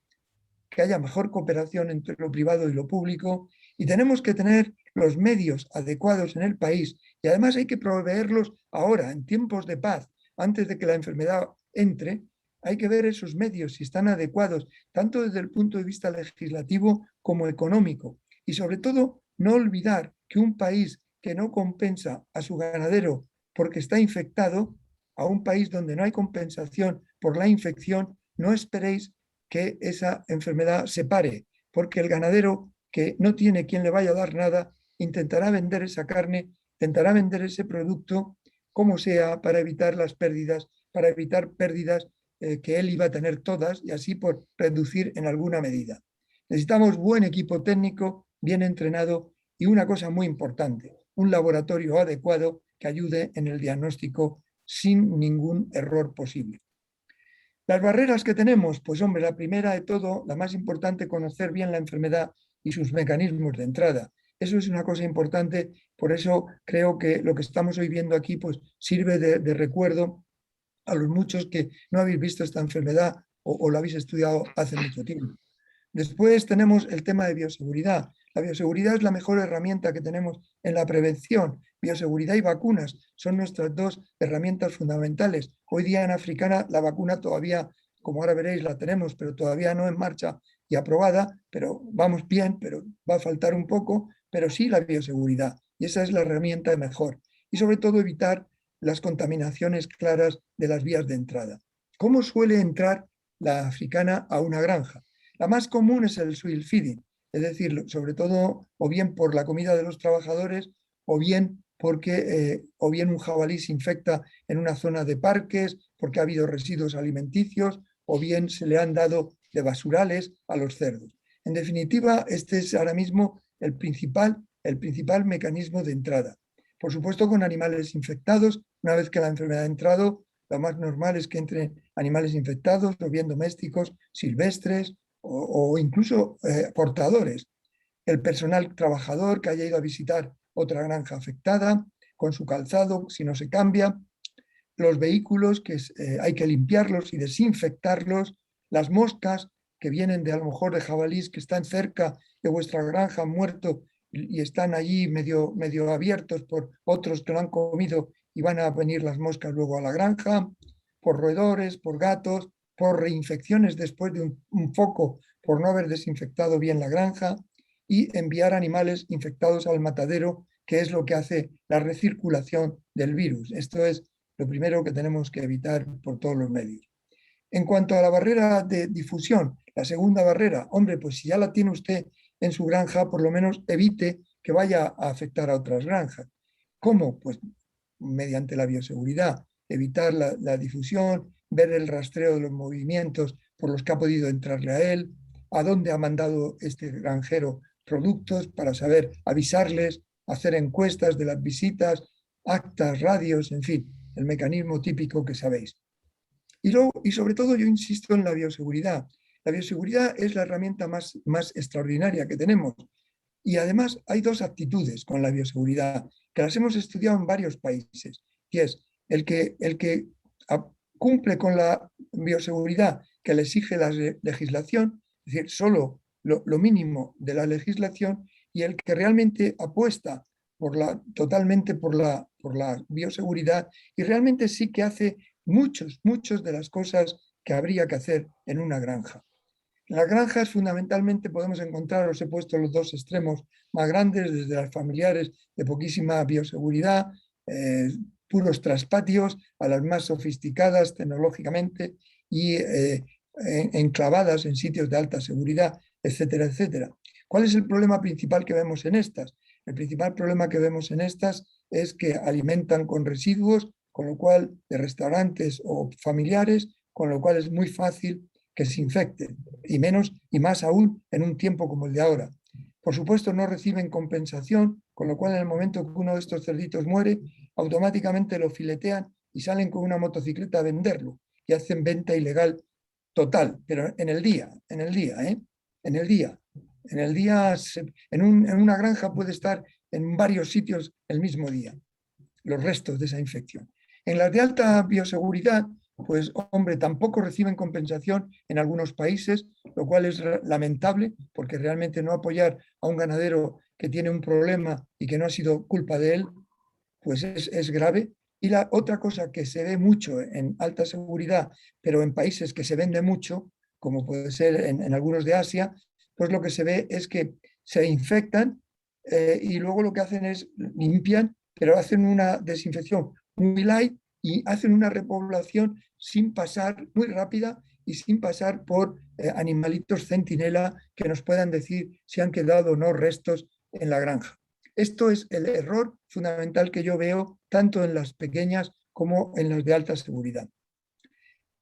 que haya mejor cooperación entre lo privado y lo público, y tenemos que tener los medios adecuados en el país, y además hay que proveerlos ahora, en tiempos de paz, antes de que la enfermedad entre. Hay que ver esos medios si están adecuados, tanto desde el punto de vista legislativo como económico, y sobre todo no olvidar que un país que no compensa a su ganadero porque está infectado, a un país donde no hay compensación por la infección, no esperéis que esa enfermedad se pare, porque el ganadero que no tiene quien le vaya a dar nada, intentará vender esa carne, intentará vender ese producto, como sea, para evitar las pérdidas, para evitar pérdidas que él iba a tener todas, y así por reducir en alguna medida. Necesitamos buen equipo técnico, bien entrenado, y una cosa muy importante, un laboratorio adecuado que ayude en el diagnóstico sin ningún error posible. Las barreras que tenemos, pues hombre, la primera de todo, la más importante, conocer bien la enfermedad y sus mecanismos de entrada. Eso es una cosa importante, por eso creo que lo que estamos hoy viendo aquí pues sirve de recuerdo a los muchos que no habéis visto esta enfermedad o la habéis estudiado hace mucho tiempo. Después tenemos el tema de bioseguridad. La bioseguridad es la mejor herramienta que tenemos en la prevención. Bioseguridad y vacunas son nuestras dos herramientas fundamentales. Hoy día en africana la vacuna todavía, como ahora veréis, la tenemos, pero todavía no en marcha y aprobada, pero vamos bien, pero va a faltar un poco, pero sí la bioseguridad. Y esa es la herramienta mejor. Y sobre todo evitar las contaminaciones claras de las vías de entrada. ¿Cómo suele entrar la africana a una granja? La más común es el soil feeding, es decir, sobre todo o bien por la comida de los trabajadores o bien porque o bien un jabalí se infecta en una zona de parques porque ha habido residuos alimenticios o bien se le han dado de basurales a los cerdos. En definitiva, este es ahora mismo el principal mecanismo de entrada. Por supuesto, con animales infectados, una vez que la enfermedad ha entrado, lo más normal es que entren animales infectados, o bien domésticos, silvestres, o incluso portadores. El personal trabajador que haya ido a visitar otra granja afectada, con su calzado, si no se cambia, los vehículos que hay que limpiarlos y desinfectarlos, las moscas que vienen de a lo mejor de jabalís que están cerca de vuestra granja, han muerto y están allí medio abiertos por otros que lo han comido y van a venir las moscas luego a la granja, por roedores, por gatos, por reinfecciones después de un foco por no haber desinfectado bien la granja, y enviar animales infectados al matadero, que es lo que hace la recirculación del virus. Esto es lo primero que tenemos que evitar por todos los medios. En cuanto a la barrera de difusión, la segunda barrera, hombre, pues si ya la tiene usted en su granja, por lo menos evite que vaya a afectar a otras granjas. ¿Cómo? Pues mediante la bioseguridad, evitar la difusión, ver el rastreo de los movimientos por los que ha podido entrarle a él, a dónde ha mandado este granjero productos para saber, avisarles, hacer encuestas de las visitas, actas, radios, en fin, el mecanismo típico que sabéis. Y sobre todo yo insisto en la bioseguridad. La bioseguridad es la herramienta más extraordinaria que tenemos. Y además hay dos actitudes con la bioseguridad que las hemos estudiado en varios países. Y es el que cumple con la bioseguridad que le exige la legislación, es decir, solo lo mínimo de la legislación, y el que realmente apuesta totalmente por la bioseguridad y realmente sí que hace muchos de las cosas que habría que hacer en una granja. En las granjas fundamentalmente podemos encontrar, os he puesto los dos extremos más grandes, desde las familiares de poquísima bioseguridad, puros traspatios, a las más sofisticadas tecnológicamente y enclavadas en sitios de alta seguridad, etcétera, etcétera. ¿Cuál es el problema principal que vemos en estas? El principal problema que vemos en estas es que alimentan con residuos, con lo cual de restaurantes o familiares, con lo cual es muy fácil que se infecten, y más aún en un tiempo como el de ahora. Por supuesto, no reciben compensación, con lo cual en el momento que uno de estos cerditos muere, automáticamente lo filetean y salen con una motocicleta a venderlo y hacen venta ilegal total, pero en el día, en el día, en una granja puede estar en varios sitios el mismo día, los restos de esa infección. En las de alta bioseguridad, pues hombre, tampoco reciben compensación en algunos países, lo cual es lamentable, porque realmente no apoyar a un ganadero que tiene un problema y que no ha sido culpa de él, pues es grave. Y la otra cosa que se ve mucho en alta seguridad, pero en países que se vende mucho, como puede ser en algunos de Asia, pues lo que se ve es que se infectan y luego lo que hacen es limpian, pero hacen una desinfección muy light y hacen una repoblación sin pasar, muy rápida y sin pasar por animalitos centinela que nos puedan decir si han quedado o no restos en la granja. Esto es el error fundamental que yo veo tanto en las pequeñas como en las de alta seguridad.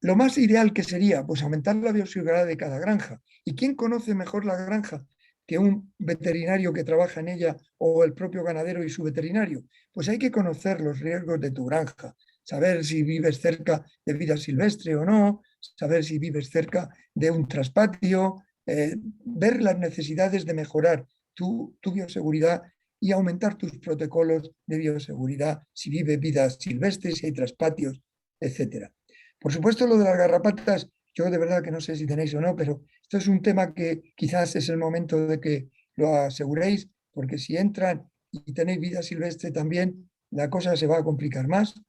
Lo más ideal que sería, pues aumentar la bioseguridad de cada granja. ¿Y quién conoce mejor la granja que un veterinario que trabaja en ella o el propio ganadero y su veterinario? Pues hay que conocer los riesgos de tu granja, saber si vives cerca de vida silvestre o no, saber si vives cerca de un traspatio, ver las necesidades de mejorar tu bioseguridad y aumentar tus protocolos de bioseguridad si vive vida silvestre, si hay traspatios, etcétera. Por supuesto, lo de las garrapatas, yo de verdad que no sé si tenéis o no, pero esto es un tema que quizás es el momento de que lo aseguréis, porque si entran y tenéis vida silvestre también, la cosa se va a complicar más.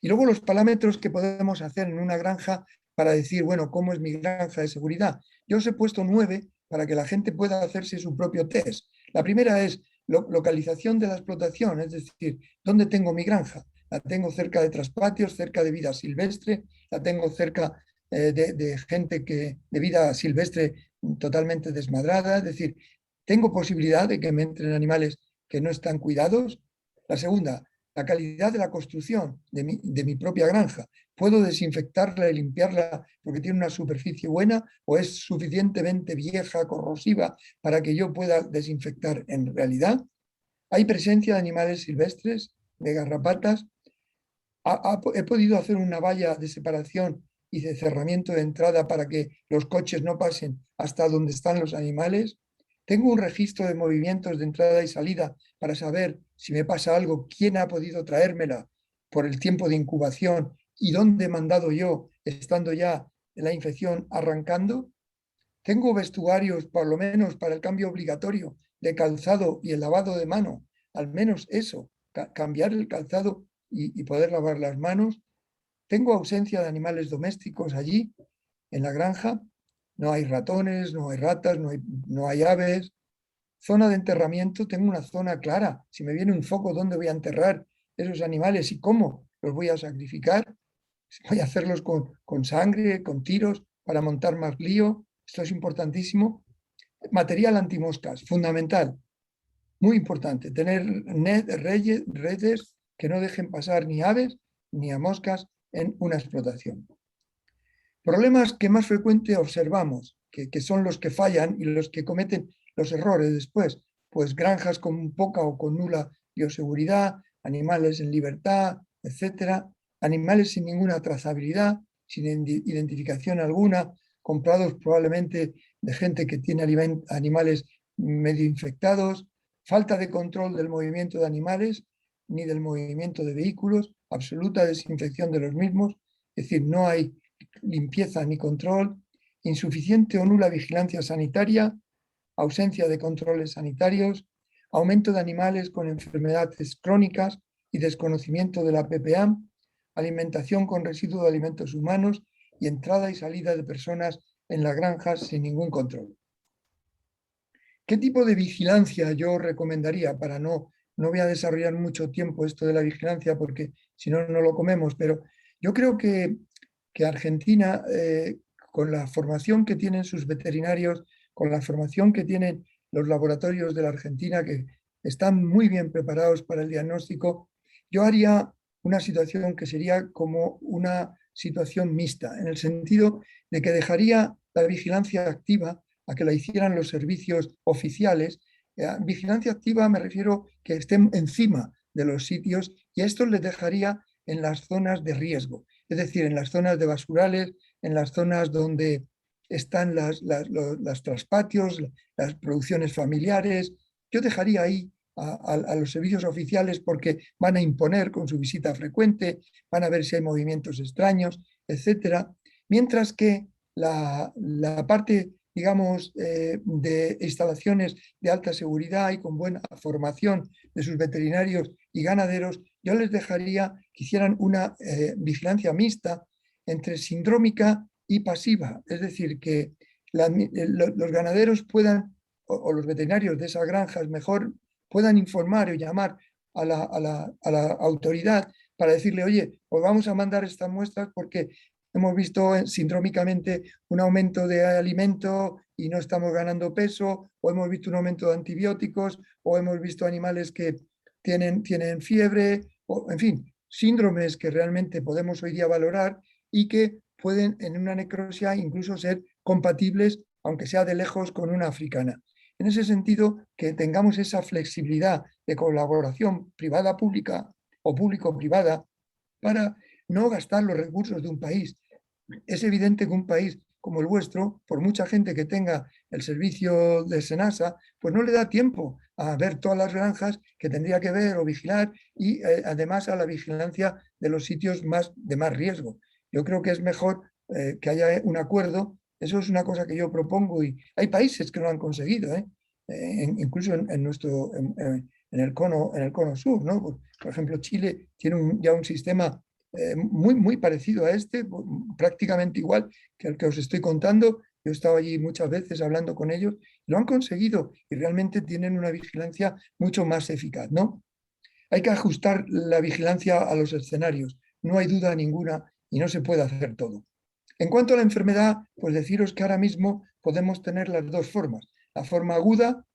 Y luego los parámetros que podemos hacer en una granja para decir, bueno, ¿cómo es mi granja de seguridad? Yo os he puesto 9 para que la gente pueda hacerse su propio test. La primera es localización de la explotación, es decir, ¿dónde tengo mi granja? La tengo cerca de traspatios, cerca de vida silvestre, la tengo cerca de gente de vida silvestre totalmente desmadrada, es decir, tengo posibilidad de que me entren animales que no están cuidados. La segunda, la calidad de la construcción de mi propia granja. ¿Puedo desinfectarla y limpiarla porque tiene una superficie buena o es suficientemente vieja, corrosiva, para que yo pueda desinfectar en realidad? ¿Hay presencia de animales silvestres, de garrapatas? He podido hacer una valla de separación y de cerramiento de entrada para que los coches no pasen hasta donde están los animales. Tengo un registro de movimientos de entrada y salida para saber si me pasa algo, quién ha podido traérmela por el tiempo de incubación y dónde he mandado yo, estando ya la infección arrancando. Tengo vestuarios, por lo menos para el cambio obligatorio de calzado y el lavado de mano, al menos eso, cambiar el calzado y poder lavar las manos. Tengo ausencia de animales domésticos allí, en la granja. No hay ratones, no hay ratas, no hay aves. Zona de enterramiento, tengo una zona clara. Si me viene un foco, ¿dónde voy a enterrar esos animales y cómo los voy a sacrificar? voy a hacerlos con sangre, con tiros, para montar más lío. Esto es importantísimo. Material antimoscas, fundamental, muy importante. Tener redes que no dejen pasar ni aves ni a moscas en una explotación. Problemas que más frecuente observamos, que son los que fallan y los que cometen los errores después, pues granjas con poca o con nula bioseguridad, animales en libertad, etcétera, animales sin ninguna trazabilidad, sin identificación alguna, comprados probablemente de gente que tiene animales medio infectados, falta de control del movimiento de animales ni del movimiento de vehículos, absoluta desinfección de los mismos, es decir, no hay limpieza ni control, insuficiente o nula vigilancia sanitaria, ausencia de controles sanitarios, aumento de animales con enfermedades crónicas y desconocimiento de la PPA, alimentación con residuos de alimentos humanos y entrada y salida de personas en las granjas sin ningún control. ¿Qué tipo de vigilancia yo recomendaría? No voy a desarrollar mucho tiempo esto de la vigilancia porque si no, no lo comemos, pero yo creo que Argentina, con la formación que tienen sus veterinarios, con la formación que tienen los laboratorios de la Argentina, que están muy bien preparados para el diagnóstico, yo haría una situación que sería como una situación mixta, en el sentido de que dejaría la vigilancia activa a que la hicieran los servicios oficiales. Vigilancia activa me refiero que estén encima de los sitios y esto les dejaría en las zonas de riesgo, es decir, en las zonas de basurales, en las zonas donde están los traspatios, las producciones familiares. Yo dejaría ahí a los servicios oficiales porque van a imponer con su visita frecuente, van a ver si hay movimientos extraños, etcétera. Mientras que la parte, digamos, de instalaciones de alta seguridad y con buena formación de sus veterinarios y ganaderos, yo les dejaría que hicieran una vigilancia mixta entre sindrómica y pasiva, es decir, que los ganaderos puedan, o los veterinarios de esas granjas mejor, puedan informar o llamar a la autoridad para decirle, oye, os vamos a mandar estas muestras porque hemos visto sindrómicamente un aumento de alimento y no estamos ganando peso, o hemos visto un aumento de antibióticos, o hemos visto animales que tienen fiebre, o, en fin, síndromes que realmente podemos hoy día valorar y que pueden en una necrosia incluso ser compatibles, aunque sea de lejos, con una africana. En ese sentido, que tengamos esa flexibilidad de colaboración privada-pública o público-privada para no gastar los recursos de un país. Es evidente que un país como el vuestro, por mucha gente que tenga el servicio de SENASA, pues no le da tiempo a ver todas las granjas que tendría que ver o vigilar y además a la vigilancia de los sitios de más riesgo. Yo creo que es mejor que haya un acuerdo. Eso es una cosa que yo propongo y hay países que lo han conseguido, incluso en el cono sur, ¿no? Por ejemplo, Chile tiene ya un sistema muy parecido a este, prácticamente igual que el que os estoy contando. Yo he estado allí muchas veces hablando con ellos, lo han conseguido y realmente tienen una vigilancia mucho más eficaz, ¿no? Hay que ajustar la vigilancia a los escenarios, no hay duda ninguna y no se puede hacer todo. En cuanto a la enfermedad, pues deciros que ahora mismo podemos tener las dos formas. La forma aguda,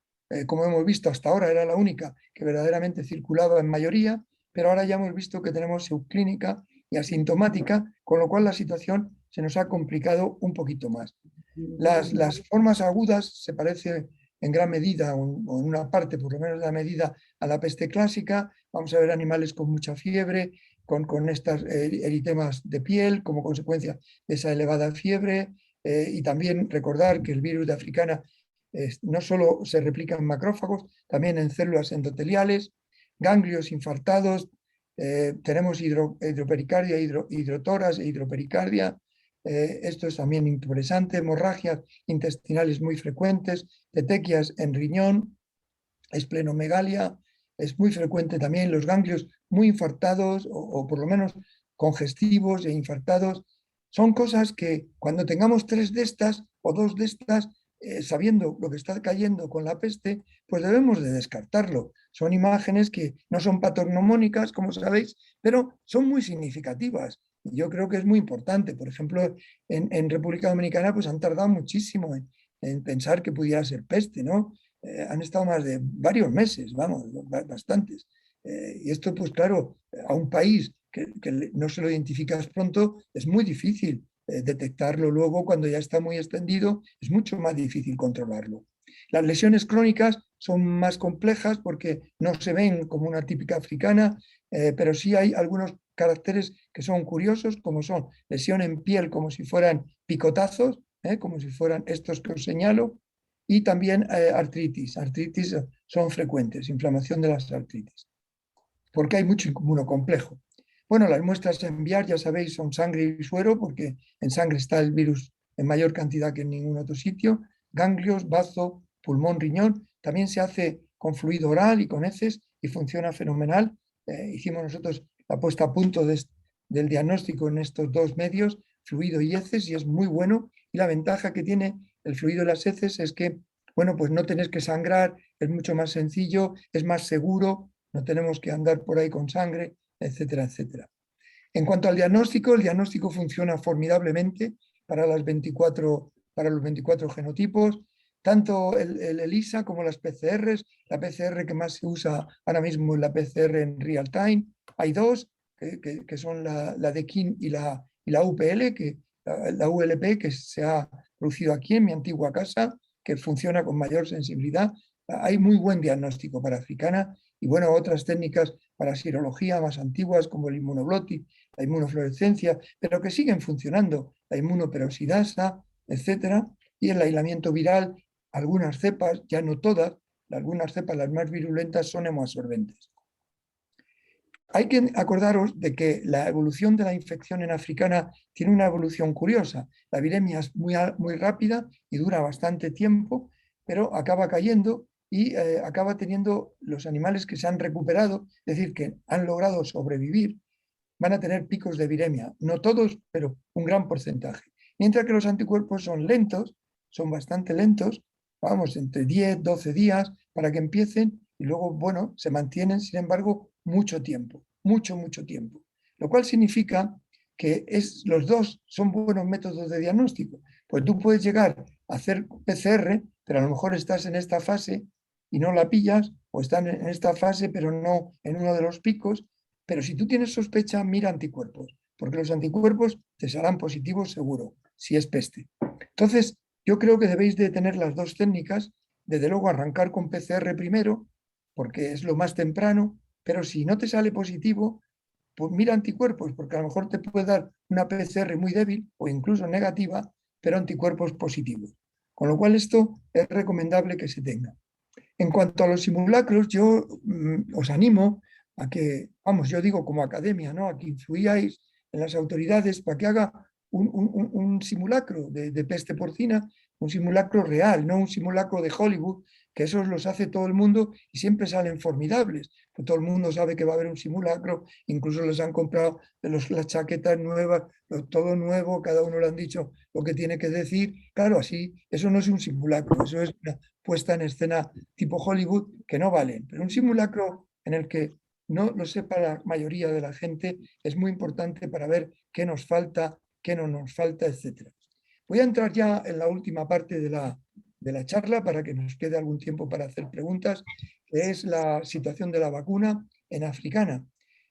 como hemos visto hasta ahora, era la única que verdaderamente circulaba en mayoría, pero ahora ya hemos visto que tenemos subclínica y asintomática, con lo cual la situación se nos ha complicado un poquito más. Las formas agudas se parecen en gran medida, o en una parte por lo menos de la medida, a la peste clásica. Vamos a ver animales con mucha fiebre, con estas eritemas de piel como consecuencia de esa elevada fiebre, y también recordar que el virus de africana no solo se replica en macrófagos, también en células endoteliales, ganglios infartados, tenemos hidropericardia, hidrotoras e hidropericardia. Esto es también interesante, hemorragias intestinales muy frecuentes, petequias en riñón, esplenomegalia, es muy frecuente también los ganglios muy infartados o por lo menos congestivos e infartados. Son cosas que cuando tengamos 3 de estas o 2 de estas, sabiendo lo que está cayendo con la peste, pues debemos de descartarlo. Son imágenes que no son patognomónicas, como sabéis, pero son muy significativas. Y yo creo que es muy importante. Por ejemplo, en República Dominicana pues han tardado muchísimo en pensar que pudiera ser peste, ¿no? Han estado más de varios meses, vamos, bastantes. Y esto, pues claro, a un país que no se lo identificas pronto, es muy difícil detectarlo luego cuando ya está muy extendido, es mucho más difícil controlarlo. Las lesiones crónicas son más complejas porque no se ven como una típica africana, pero sí hay algunos caracteres que son curiosos, como son lesión en piel como si fueran picotazos, como si fueran estos que os señalo, y también artritis. Artritis son frecuentes, inflamación de las artritis, porque hay mucho inmunocomplejo. Bueno, las muestras a enviar, ya sabéis, son sangre y suero, porque en sangre está el virus en mayor cantidad que en ningún otro sitio, ganglios, bazo, pulmón, riñón. También se hace con fluido oral y con heces y funciona fenomenal. Hicimos nosotros la puesta a punto del diagnóstico en estos dos medios, fluido y heces, y es muy bueno. Y la ventaja que tiene el fluido y las heces es que, bueno, pues no tenés que sangrar, es mucho más sencillo, es más seguro, no tenemos que andar por ahí con sangre, etcétera, etcétera. En cuanto al diagnóstico, el diagnóstico funciona formidablemente para los 24 genotipos, tanto el ELISA como las PCRs. La PCR que más se usa ahora mismo es la PCR en real time. Hay dos, que son la de KIN y la UPL, la ULP, que se ha producido aquí en mi antigua casa, que funciona con mayor sensibilidad. Hay muy buen diagnóstico para africana y bueno, otras técnicas para serología más antiguas como el inmunoblotic, la inmunofluorescencia, pero que siguen funcionando, la inmunoperoxidasa, etcétera, y el aislamiento viral, algunas cepas, ya no todas, algunas cepas, las más virulentas, son hemoabsorbentes. Hay que acordaros de que la evolución de la infección en africana tiene una evolución curiosa. La viremia es muy rápida y dura bastante tiempo, pero acaba cayendo y acaba teniendo los animales que se han recuperado, es decir, que han logrado sobrevivir, van a tener picos de viremia. No todos, pero un gran porcentaje. Mientras que los anticuerpos son lentos, son bastante lentos, vamos, entre 10, 12 días para que empiecen y luego, bueno, se mantienen, sin embargo, mucho tiempo, mucho tiempo. Lo cual significa que los dos son buenos métodos de diagnóstico. Pues tú puedes llegar a hacer PCR, pero a lo mejor estás en esta fase y no la pillas, o están en esta fase, pero no en uno de los picos. Pero si tú tienes sospecha, mira anticuerpos, porque los anticuerpos te saldrán positivos seguro, si es peste. Entonces, yo creo que debéis de tener las dos técnicas, desde luego arrancar con PCR primero, porque es lo más temprano, pero si no te sale positivo, pues mira anticuerpos, porque a lo mejor te puede dar una PCR muy débil o incluso negativa, pero anticuerpos positivos. Con lo cual esto es recomendable que se tenga. En cuanto a los simulacros, yo os animo a que, vamos, yo digo como academia, ¿no? A que influyáis en las autoridades para que haga un simulacro de peste porcina, un simulacro real, no un simulacro de Hollywood, que esos los hace todo el mundo y siempre salen formidables. Pues todo el mundo sabe que va a haber un simulacro, incluso les han comprado las chaquetas nuevas, todo nuevo, cada uno le han dicho lo que tiene que decir. Claro, así, eso no es un simulacro, eso es una puesta en escena tipo Hollywood que no valen. Pero un simulacro en el que no lo sepa la mayoría de la gente es muy importante para ver qué nos falta, qué no nos falta, etc. Voy a entrar ya en la última parte de la charla para que nos quede algún tiempo para hacer preguntas, que es la situación de la vacuna en africana.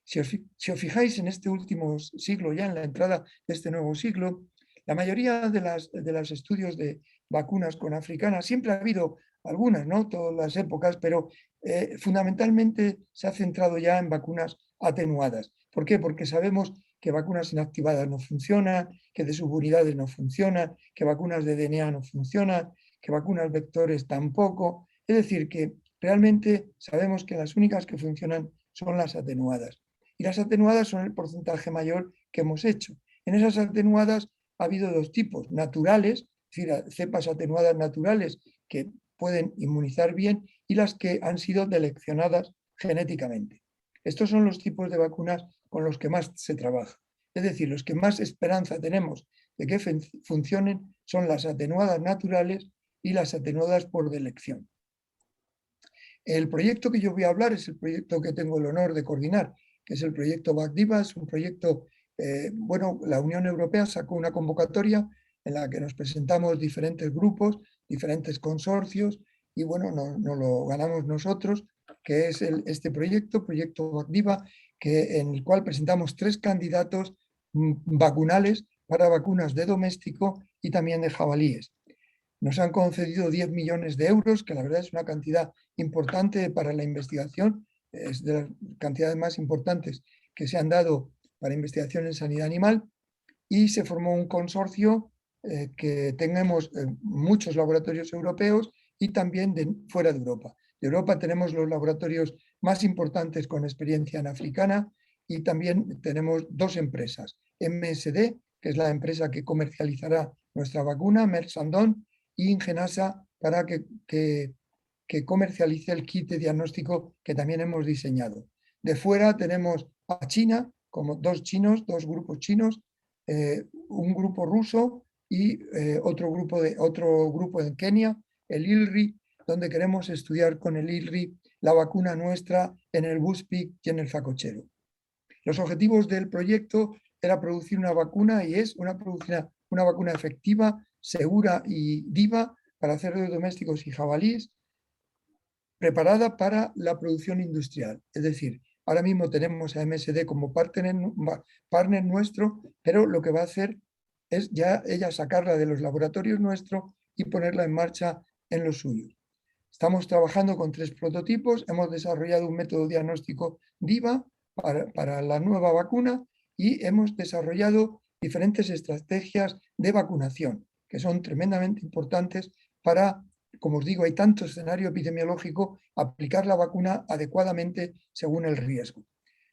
Si os fijáis en este último siglo, ya en la entrada de este nuevo siglo, la mayoría de los estudios de vacunas con africana, siempre ha habido algunas, ¿no? Todas las épocas, pero fundamentalmente se ha centrado ya en vacunas atenuadas. ¿Por qué? Porque sabemos que vacunas inactivadas no funcionan, que de subunidades no funcionan, que vacunas de DNA no funcionan, que vacunas vectores tampoco. Es decir, que realmente sabemos que las únicas que funcionan son las atenuadas. Y las atenuadas son el porcentaje mayor que hemos hecho. En esas atenuadas ha habido dos tipos, naturales, es decir, cepas atenuadas naturales que pueden inmunizar bien, y las que han sido seleccionadas genéticamente. Estos son los tipos de vacunas con los que más se trabaja. Es decir, los que más esperanza tenemos de que funcionen son las atenuadas naturales y las atenuadas por elección. El proyecto que yo voy a hablar es el proyecto que tengo el honor de coordinar, que es el proyecto VACDIVA. Es un proyecto Bueno, la Unión Europea sacó una convocatoria en la que nos presentamos diferentes grupos, diferentes consorcios, y bueno, nos lo ganamos nosotros, que es este proyecto VACDIVA, en el cual presentamos 3 candidatos vacunales para vacunas de doméstico y también de jabalíes. Nos han concedido 10 millones de euros, que la verdad es una cantidad importante para la investigación, es de las cantidades más importantes que se han dado para investigación en sanidad animal, y se formó un consorcio que tenemos muchos laboratorios europeos y también fuera de Europa. De Europa tenemos los laboratorios más importantes con experiencia en africana, y también tenemos 2 empresas, MSD, que es la empresa que comercializará nuestra vacuna, Merck Shandong, y Ingenasa, para que comercialice el kit de diagnóstico que también hemos diseñado. De fuera tenemos a China, como 2 grupos chinos, un grupo ruso y otro grupo en Kenia, el ILRI, donde queremos estudiar con el ILRI la vacuna nuestra en el bushpick y en el facochero. Los objetivos del proyecto era producir una vacuna, y es una vacuna efectiva, segura y viva para cerdos domésticos y jabalíes, preparada para la producción industrial. Es decir, ahora mismo tenemos a MSD como partner nuestro, pero lo que va a hacer es ya ella sacarla de los laboratorios nuestros y ponerla en marcha en los suyos. Estamos trabajando con 3 prototipos, hemos desarrollado un método diagnóstico DIVA para la nueva vacuna, y hemos desarrollado diferentes estrategias de vacunación, que son tremendamente importantes para, como os digo, hay tanto escenario epidemiológico, aplicar la vacuna adecuadamente según el riesgo.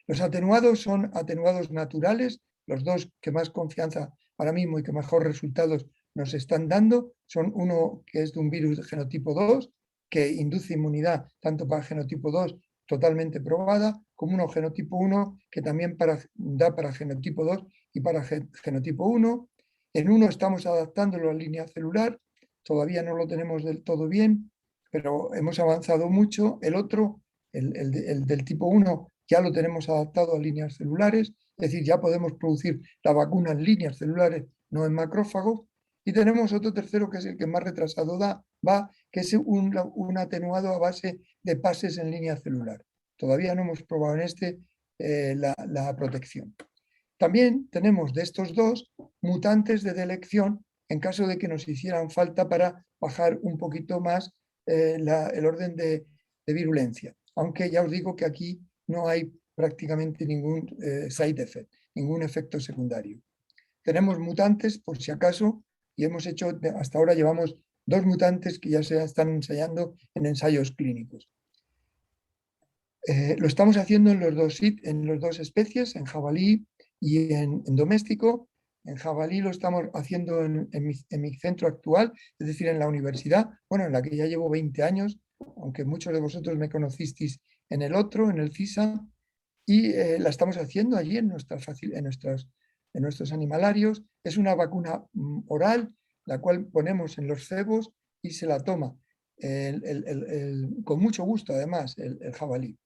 Los atenuados son atenuados naturales, los 2 que más confianza ahora mismo y que mejor resultados nos están dando son uno que es de un virus de genotipo 2, que induce inmunidad tanto para genotipo 2 totalmente probada, como uno genotipo 1 que también da para genotipo 2 y para genotipo 1. En uno estamos adaptándolo a línea celular, todavía no lo tenemos del todo bien, pero hemos avanzado mucho. El otro, el del tipo 1, ya lo tenemos adaptado a líneas celulares, es decir, ya podemos producir la vacuna en líneas celulares, no en macrófagos. Y tenemos otro tercero, que es el que más retrasado va, que es un atenuado a base de pases en línea celular. Todavía no hemos probado en este la protección. También tenemos de estos 2 mutantes de elección en caso de que nos hicieran falta para bajar un poquito más el orden de virulencia. Aunque ya os digo que aquí no hay prácticamente ningún side effect, ningún efecto secundario. Tenemos mutantes por si acaso, y hemos hecho, hasta ahora llevamos 2 mutantes que ya se están ensayando en ensayos clínicos. Lo estamos haciendo en los 2 especies, en jabalí y en doméstico. En jabalí lo estamos haciendo en mi centro actual, es decir, en la universidad, bueno, en la que ya llevo 20 años, aunque muchos de vosotros me conocisteis en el otro, en el CISA, y la estamos haciendo allí en nuestros animalarios. Es una vacuna oral, la cual ponemos en los cebos y se la toma con mucho gusto, además, el jabalí.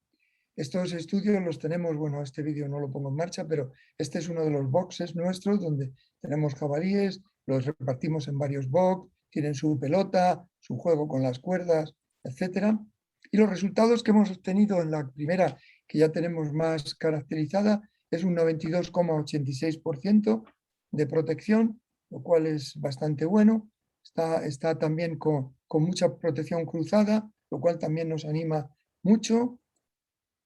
Estos estudios los tenemos, bueno, este vídeo no lo pongo en marcha, pero este es uno de los boxes nuestros donde tenemos jabalíes, los repartimos en varios box, tienen su pelota, su juego con las cuerdas, etc. Y los resultados que hemos obtenido en la primera, que ya tenemos más caracterizada, es un 92,86% de protección, lo cual es bastante bueno. Está también con mucha protección cruzada, lo cual también nos anima mucho.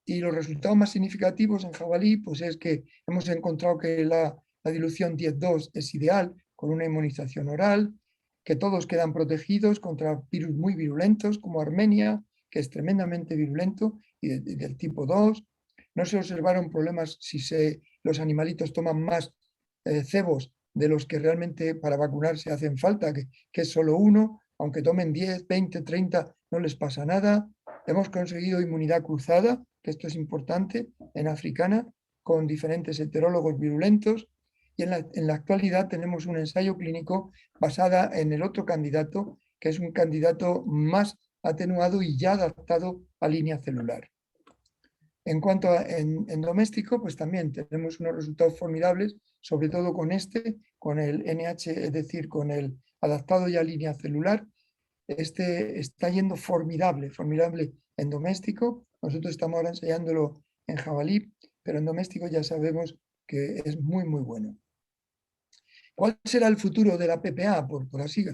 Y los resultados más significativos en jabalí, pues es que hemos encontrado que la dilución 10-2 es ideal con una inmunización oral, que todos quedan protegidos contra virus muy virulentos como Armenia, que es tremendamente virulento y del tipo 2. No se observaron problemas si los animalitos toman más cebos de los que realmente para vacunarse hacen falta, que es solo uno, aunque tomen 10, 20, 30, no les pasa nada. Hemos conseguido inmunidad cruzada, que esto es importante, en africana, con diferentes heterólogos virulentos, y en la actualidad tenemos un ensayo clínico basado en el otro candidato, que es un candidato más atenuado y ya adaptado a línea celular. En cuanto a en doméstico, pues también tenemos unos resultados formidables, sobre todo con el NH, es decir, con el adaptado ya a línea celular. Este está yendo formidable, formidable en doméstico. Nosotros estamos ahora ensayándolo en jabalí, pero en doméstico ya sabemos que es muy, muy bueno. ¿Cuál será el futuro de la PPA? Por así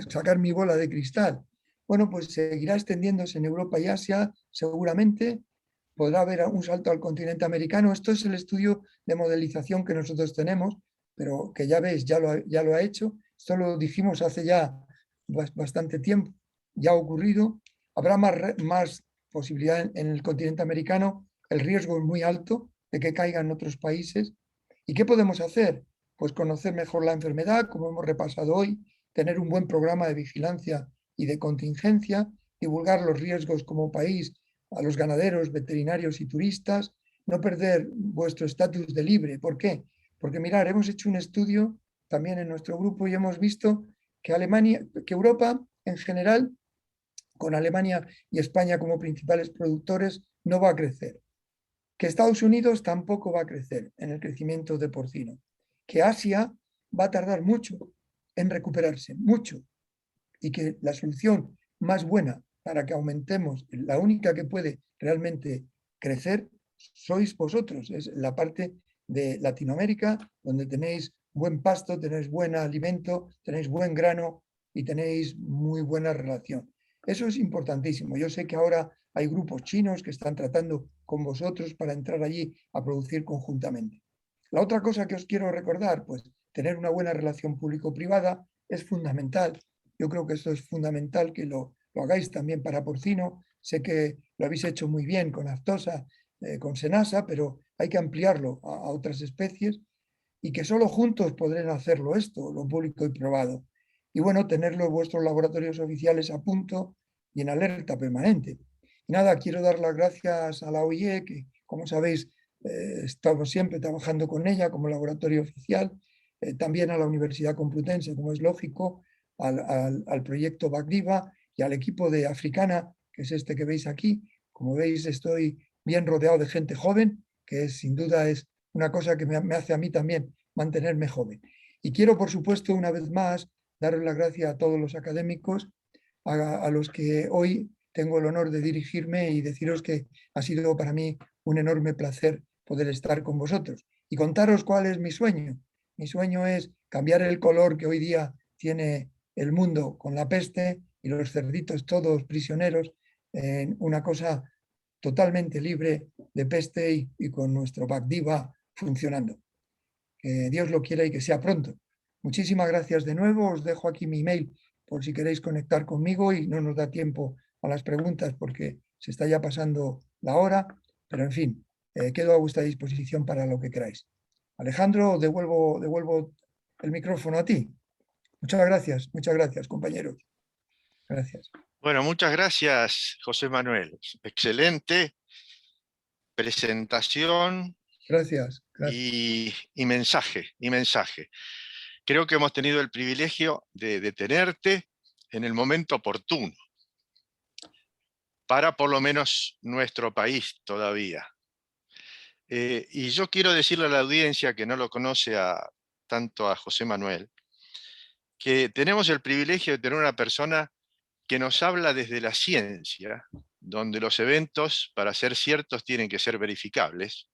sacar mi bola de cristal. Bueno, pues seguirá extendiéndose en Europa y Asia, seguramente. Podrá haber un salto al continente americano. Esto es el estudio de modelización que nosotros tenemos, pero que ya veis, ya lo ha hecho. Esto lo dijimos hace ya bastante tiempo, ya ha ocurrido. Habrá más posibilidad en el continente americano. El riesgo es muy alto de que caigan otros países. ¿Y qué podemos hacer? Pues conocer mejor la enfermedad, como hemos repasado hoy, tener un buen programa de vigilancia y de contingencia, divulgar los riesgos como país a los ganaderos, veterinarios y turistas, no perder vuestro estatus de libre. ¿Por qué? Porque mirar, hemos hecho un estudio también en nuestro grupo y hemos visto que Europa en general, con Alemania y España como principales productores, no va a crecer. Que Estados Unidos tampoco va a crecer en el crecimiento de porcino. Que Asia va a tardar mucho en recuperarse, mucho. Y que la solución más buena para que aumentemos, la única que puede realmente crecer, sois vosotros. Es la parte de Latinoamérica, donde tenéis buen pasto, tenéis buen alimento, tenéis buen grano y tenéis muy buena relación. Eso es importantísimo. Yo sé que ahora hay grupos chinos que están tratando con vosotros para entrar allí a producir conjuntamente. La otra cosa que os quiero recordar, pues tener una buena relación público-privada es fundamental. Yo creo que esto es fundamental que lo hagáis también para porcino. Sé que lo habéis hecho muy bien con Aftosa, con Senasa, pero hay que ampliarlo a otras especies y que solo juntos podrán hacerlo esto, lo público y probado. Y bueno, tener los vuestros laboratorios oficiales a punto y en alerta permanente. Y nada, quiero dar las gracias a la OIE, que como sabéis, estamos siempre trabajando con ella como laboratorio oficial, también a la Universidad Complutense, como es lógico, al proyecto BACDIVA y al equipo de Africana, que es este que veis aquí. Como veis, estoy bien rodeado de gente joven, que sin duda es una cosa que me hace a mí también mantenerme joven. Y quiero, por supuesto, una vez más, daros las gracias a todos los académicos, a los que hoy tengo el honor de dirigirme y deciros que ha sido para mí un enorme placer poder estar con vosotros y contaros cuál es mi sueño. Mi sueño es cambiar el color que hoy día tiene el mundo con la peste y los cerditos todos prisioneros en una cosa totalmente libre de peste y con nuestro BACDIVA funcionando. Que Dios lo quiera y que sea pronto. Muchísimas gracias de nuevo. Os dejo aquí mi email por si queréis conectar conmigo y no nos da tiempo a las preguntas porque se está ya pasando la hora. Pero en fin, quedo a vuestra disposición para lo que queráis. Alejandro, devuelvo el micrófono a ti. Muchas gracias, compañeros. Gracias. Bueno, muchas gracias, José Manuel. Excelente presentación Gracias. y mensaje, y mensaje. Creo que hemos tenido el privilegio de tenerte en el momento oportuno para por lo menos nuestro país todavía. Y yo quiero decirle a la audiencia que no lo conoce tanto a José Manuel, que tenemos el privilegio de tener una persona que nos habla desde la ciencia, donde los eventos, para ser ciertos, tienen que ser verificables,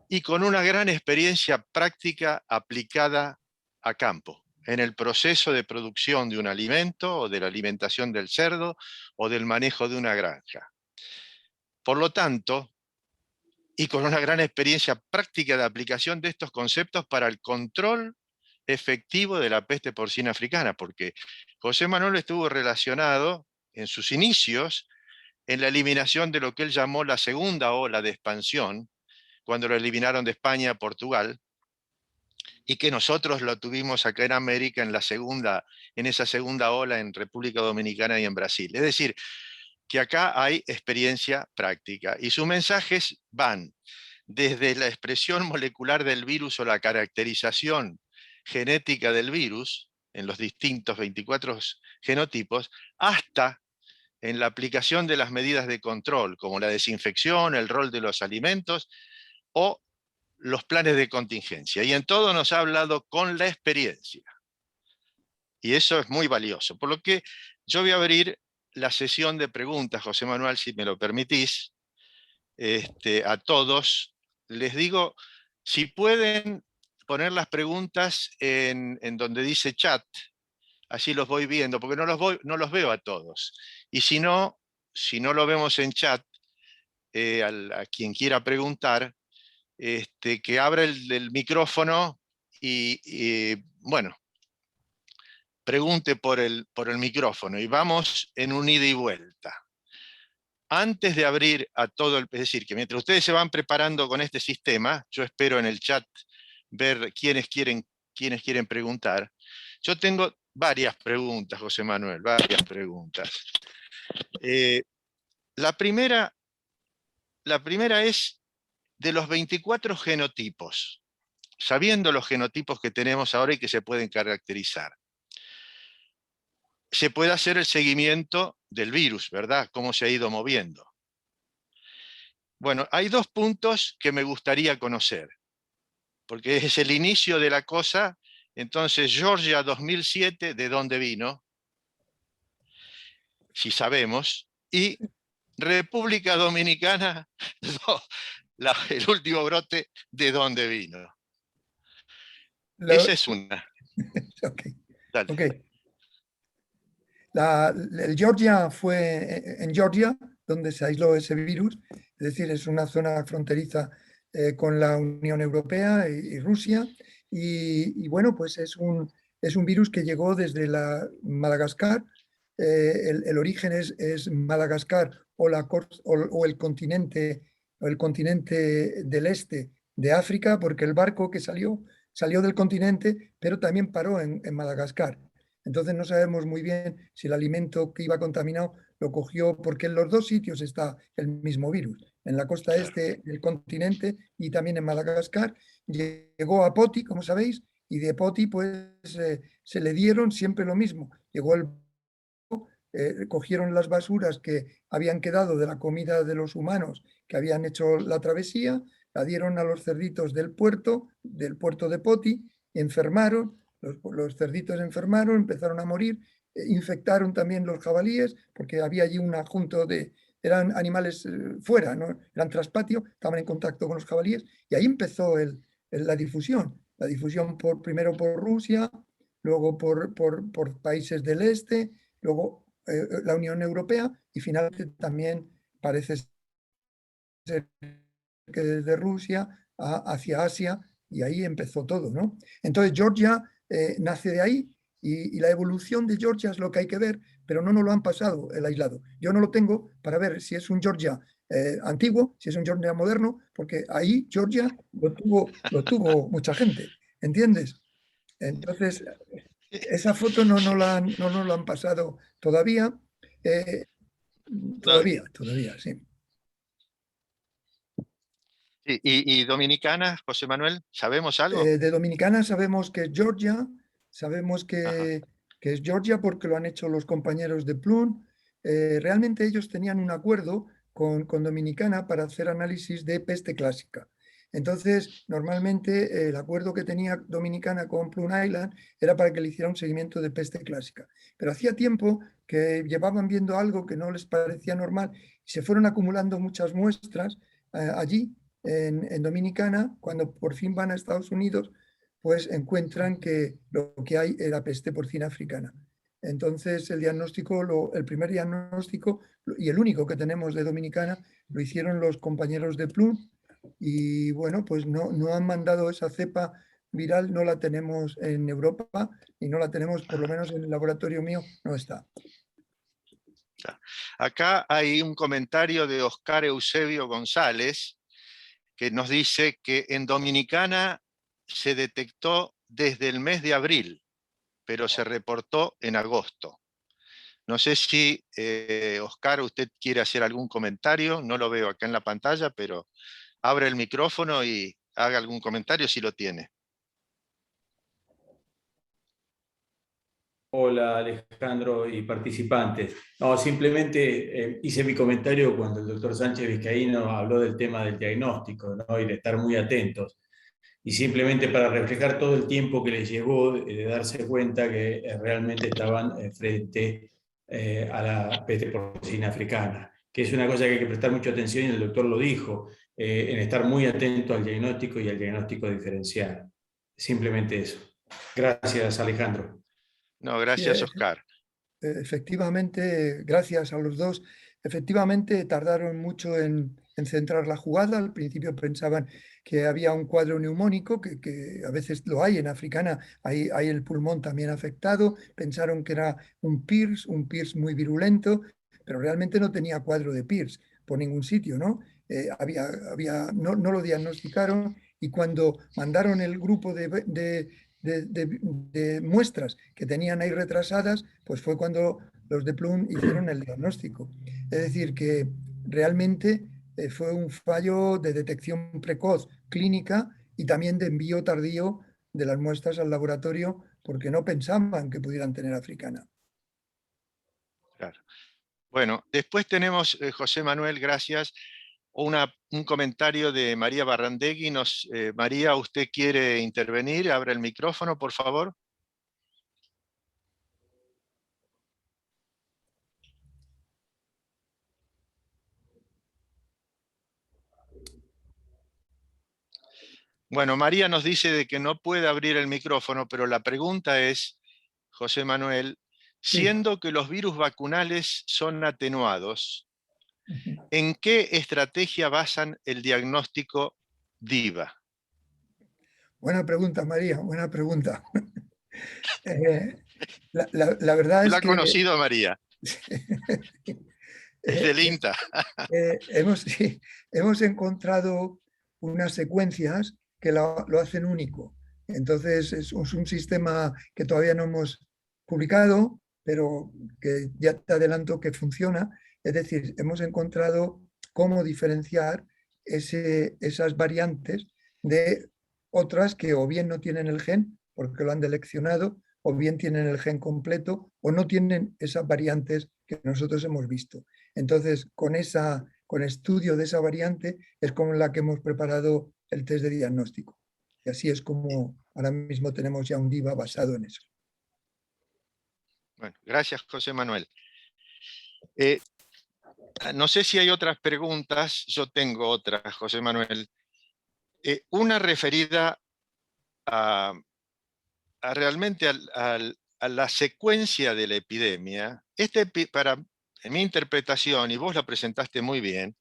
y con una gran experiencia práctica aplicada a campo, en el proceso de producción de un alimento o de la alimentación del cerdo o del manejo de una granja. Por lo tanto, y con una gran experiencia práctica de aplicación de estos conceptos para el control efectivo de la peste porcina africana, porque José Manuel estuvo relacionado en sus inicios en la eliminación de lo que él llamó la segunda ola de expansión, cuando lo eliminaron de España a Portugal, y que nosotros lo tuvimos acá en América en esa segunda ola en República Dominicana y en Brasil. Es decir, que acá hay experiencia práctica y sus mensajes van desde la expresión molecular del virus o la caracterización genética del virus en los distintos 24 genotipos, hasta en la aplicación de las medidas de control, como la desinfección, el rol de los alimentos o los planes de contingencia. Y en todo nos ha hablado con la experiencia. Y eso es muy valioso. Por lo que yo voy a abrir la sesión de preguntas, José Manuel, si me lo permitís, a todos. Les digo, si pueden poner las preguntas en donde dice chat, así los voy viendo, porque no los veo a todos. Y si no lo vemos en chat, a quien quiera preguntar, que abra el micrófono y, bueno, pregunte por el micrófono y vamos en un ida y vuelta. Antes de abrir a todo es decir, que mientras ustedes se van preparando con este sistema, yo espero en el chat ver quiénes quieren preguntar. Yo tengo varias preguntas, José Manuel, varias preguntas. La primera es de los 24 genotipos, sabiendo los genotipos que tenemos ahora y que se pueden caracterizar. Se puede hacer el seguimiento del virus, ¿verdad? Cómo se ha ido moviendo. Bueno, hay 2 puntos que me gustaría conocer, porque es el inicio de la cosa. Entonces, Georgia 2007, ¿de dónde vino? Si sabemos. Y República Dominicana, el último brote, ¿de dónde vino? Esa es una. Okay. Dale. Okay. El Georgia fue en Georgia donde se aisló ese virus, es decir, es una zona fronteriza con la Unión Europea y Rusia, y bueno, pues es un virus que llegó desde Madagascar. El origen es Madagascar o el continente del este de África, porque el barco que salió del continente, pero también paró en Madagascar. Entonces no sabemos muy bien si el alimento que iba contaminado lo cogió, porque en los 2 sitios está el mismo virus, en la costa este del continente y también en Madagascar. Llegó a Poti, como sabéis, y de Poti pues se le dieron siempre lo mismo. Llegó cogieron las basuras que habían quedado de la comida de los humanos que habían hecho la travesía, la dieron a los cerditos del puerto de Poti, y enfermaron. Los cerditos enfermaron, empezaron a morir, infectaron también los jabalíes, porque había allí un adjunto eran animales fuera, ¿no? Eran traspatio, estaban en contacto con los jabalíes, y ahí empezó la difusión. La difusión primero por Rusia, luego por países del este, luego la Unión Europea, y finalmente también parece ser que desde Rusia hacia Asia, y ahí empezó todo, ¿no? Entonces Georgia nace de ahí, y la evolución de Georgia es lo que hay que ver, pero no nos lo han pasado el aislado. Yo no lo tengo para ver si es un Georgia antiguo, si es un Georgia moderno, porque ahí Georgia lo tuvo mucha gente, ¿entiendes? Entonces, esa foto no nos la han pasado todavía. eh, todavía, sí. ¿Y Dominicana, José Manuel? ¿Sabemos algo? De Dominicana sabemos que es Georgia, sabemos Ajá. que es Georgia porque lo han hecho los compañeros de Plum. Realmente ellos tenían un acuerdo con Dominicana para hacer análisis de peste clásica. Entonces, normalmente el acuerdo que tenía Dominicana con Plum Island era para que le hiciera un seguimiento de peste clásica. Pero hacía tiempo que llevaban viendo algo que no les parecía normal y se fueron acumulando muchas muestras allí en Dominicana. Cuando por fin van a Estados Unidos, pues encuentran que lo que hay era peste porcina africana. Entonces el primer diagnóstico y el único que tenemos de Dominicana lo hicieron los compañeros de Plum, y bueno, pues no han mandado esa cepa viral, no la tenemos en Europa y no la tenemos, por lo menos en el laboratorio mío, no está. Acá hay un comentario de Oscar Eusebio González que nos dice que en Dominicana se detectó desde el mes de abril, pero se reportó en agosto. No sé si, Oscar, usted quiere hacer algún comentario. No lo veo acá en la pantalla, pero abre el micrófono y haga algún comentario si lo tiene. Hola Alejandro y participantes. No, simplemente hice mi comentario cuando el doctor Sánchez Vizcaíno habló del tema del diagnóstico, ¿no? Y de estar muy atentos. Y simplemente para reflejar todo el tiempo que les llevó de darse cuenta que realmente estaban frente a la peste porcina africana, que es una cosa que hay que prestar mucha atención y el doctor lo dijo, en estar muy atento al diagnóstico y al diagnóstico diferencial. Simplemente eso. Gracias, Alejandro. No, Sí, gracias, Oscar. efectivamente, gracias a los dos. Efectivamente, tardaron mucho en centrar la jugada. Al principio pensaban que había un cuadro neumónico, que a veces lo hay en africana, hay el pulmón también afectado. Pensaron que era un PIRS muy virulento, pero realmente no tenía cuadro de PIRS por ningún sitio, ¿no? No lo diagnosticaron y cuando mandaron el grupo de muestras que tenían ahí retrasadas, pues fue cuando los de Plum hicieron el diagnóstico. Es decir, que realmente fue un fallo de detección precoz clínica y también de envío tardío de las muestras al laboratorio porque no pensaban que pudieran tener africana. Claro. Bueno, después tenemos, José Manuel, gracias, un comentario de María Barrandegui. María, ¿usted quiere intervenir? Abra el micrófono, por favor. Bueno, María nos dice de que no puede abrir el micrófono, pero la pregunta es, José Manuel, Sí. siendo que los virus vacunales son atenuados, ¿en qué estrategia basan el diagnóstico DIVA? Buena pregunta, María, buena pregunta. La verdad ¿Quién es la ha que conocido, María? Es del INTA. Sí, hemos encontrado unas secuencias que lo hacen único. Entonces es un sistema que todavía no hemos publicado, pero que ya te adelanto que funciona. Es decir, hemos encontrado cómo diferenciar esas variantes de otras que o bien no tienen el gen, porque lo han deleccionado, o bien tienen el gen completo, o no tienen esas variantes que nosotros hemos visto. Entonces, con estudio de esa variante es con la que hemos preparado el test de diagnóstico. Y así es como ahora mismo tenemos ya un DIVA basado en eso. Bueno, gracias, José Manuel. No sé si hay otras preguntas. Yo tengo otras, José Manuel. Una referida realmente a la secuencia de la epidemia. En mi interpretación, y vos la presentaste muy bien,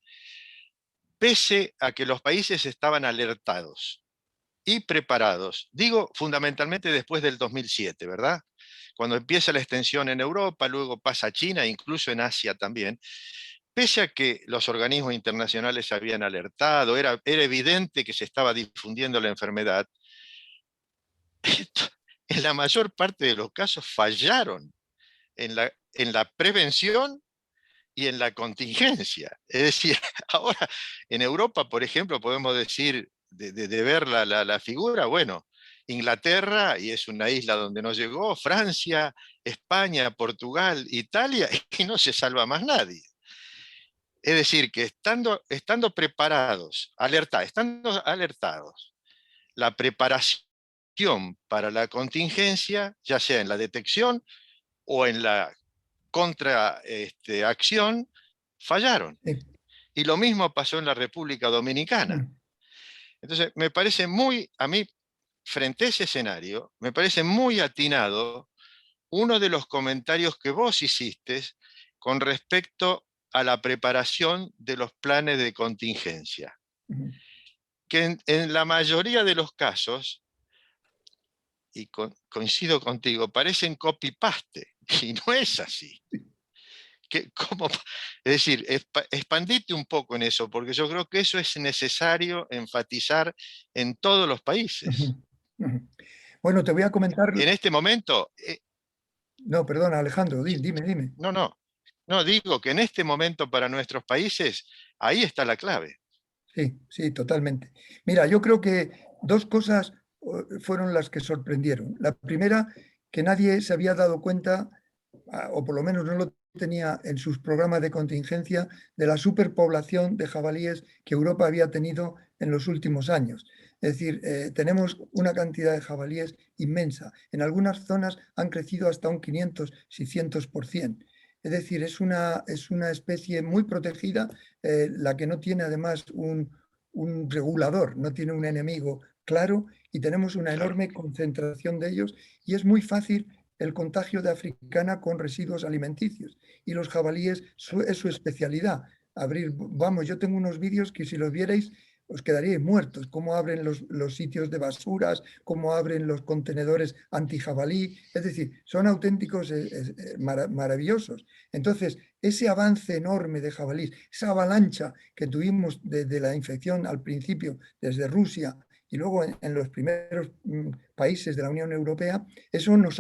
pese a que los países estaban alertados y preparados, digo fundamentalmente después del 2007, ¿verdad? Cuando empieza la extensión en Europa, luego pasa a China, incluso en Asia también, pese a que los organismos internacionales habían alertado, era evidente que se estaba difundiendo la enfermedad, en la mayor parte de los casos fallaron en la prevención y en la contingencia. Es decir, ahora en Europa, por ejemplo, podemos decir, de ver la figura, bueno, Inglaterra, y es una isla donde no llegó, Francia, España, Portugal, Italia, y no se salva más nadie. Es decir, que estando preparados, estando alertados, la preparación para la contingencia, ya sea en la detección o en la contraacción, fallaron. Sí. Y lo mismo pasó en la República Dominicana. Entonces, me parece a mí, frente a ese escenario, me parece muy atinado uno de los comentarios que vos hiciste con respecto a la preparación de los planes de contingencia, que en la mayoría de los casos, y coincido contigo, parecen copy-paste, y no es así. Es decir, expandite un poco en eso, porque yo creo que eso es necesario enfatizar en todos los países. Bueno, te voy a comentar. En este momento, No, perdona, Alejandro, dime. no, digo que en este momento para nuestros países, ahí está la clave. Sí, totalmente. Mira, yo creo que dos cosas fueron las que sorprendieron. La primera, que nadie se había dado cuenta, o por lo menos no lo tenía en sus programas de contingencia, de la superpoblación de jabalíes que Europa había tenido en los últimos años. Es decir, tenemos una cantidad de jabalíes inmensa. En algunas zonas han crecido hasta un 500-600%. Es decir, es una especie muy protegida, la que no tiene además un regulador, no tiene un enemigo claro, y tenemos una enorme concentración de ellos, y es muy fácil el contagio de africana con residuos alimenticios. Y los jabalíes es su especialidad. Vamos, yo tengo unos vídeos que si los vierais os quedaríais muertos, cómo abren los sitios de basuras, cómo abren los contenedores anti-jabalí, es decir, son auténticos maravillosos. Entonces, ese avance enorme de jabalíes, esa avalancha que tuvimos desde la infección al principio, desde Rusia, y luego en los primeros países de la Unión Europea, eso nos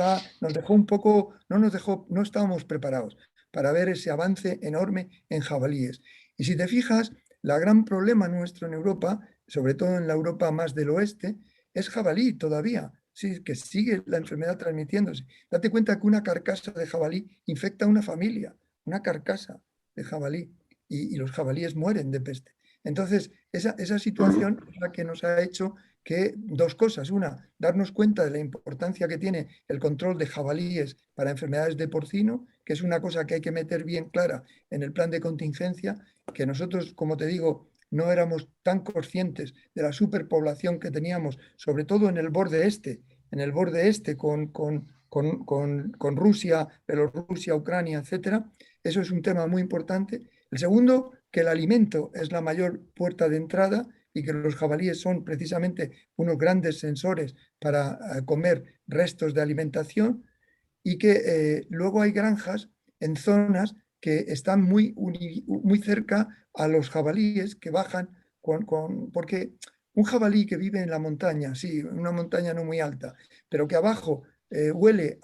dejó un poco, no estábamos preparados para ver ese avance enorme en jabalíes. Y si te fijas, el gran problema nuestro en Europa, sobre todo en la Europa más del oeste, es jabalí todavía. Sí, que sigue la enfermedad transmitiéndose. Date cuenta que una carcasa de jabalí infecta a una familia, una carcasa de jabalí, y los jabalíes mueren de peste. Entonces, esa situación es la que nos ha hecho que dos cosas. Una, darnos cuenta de la importancia que tiene el control de jabalíes para enfermedades de porcino, que es una cosa que hay que meter bien clara en el plan de contingencia, que nosotros, como te digo, no éramos tan conscientes de la superpoblación que teníamos, sobre todo en el borde este, con Rusia, Bielorrusia, Ucrania, etcétera. Eso es un tema muy importante. El segundo, que el alimento es la mayor puerta de entrada y que los jabalíes son precisamente unos grandes sensores para comer restos de alimentación, y que luego hay granjas en zonas que están muy cerca a los jabalíes que bajan, porque un jabalí que vive en la montaña, sí, una montaña no muy alta, pero que abajo huele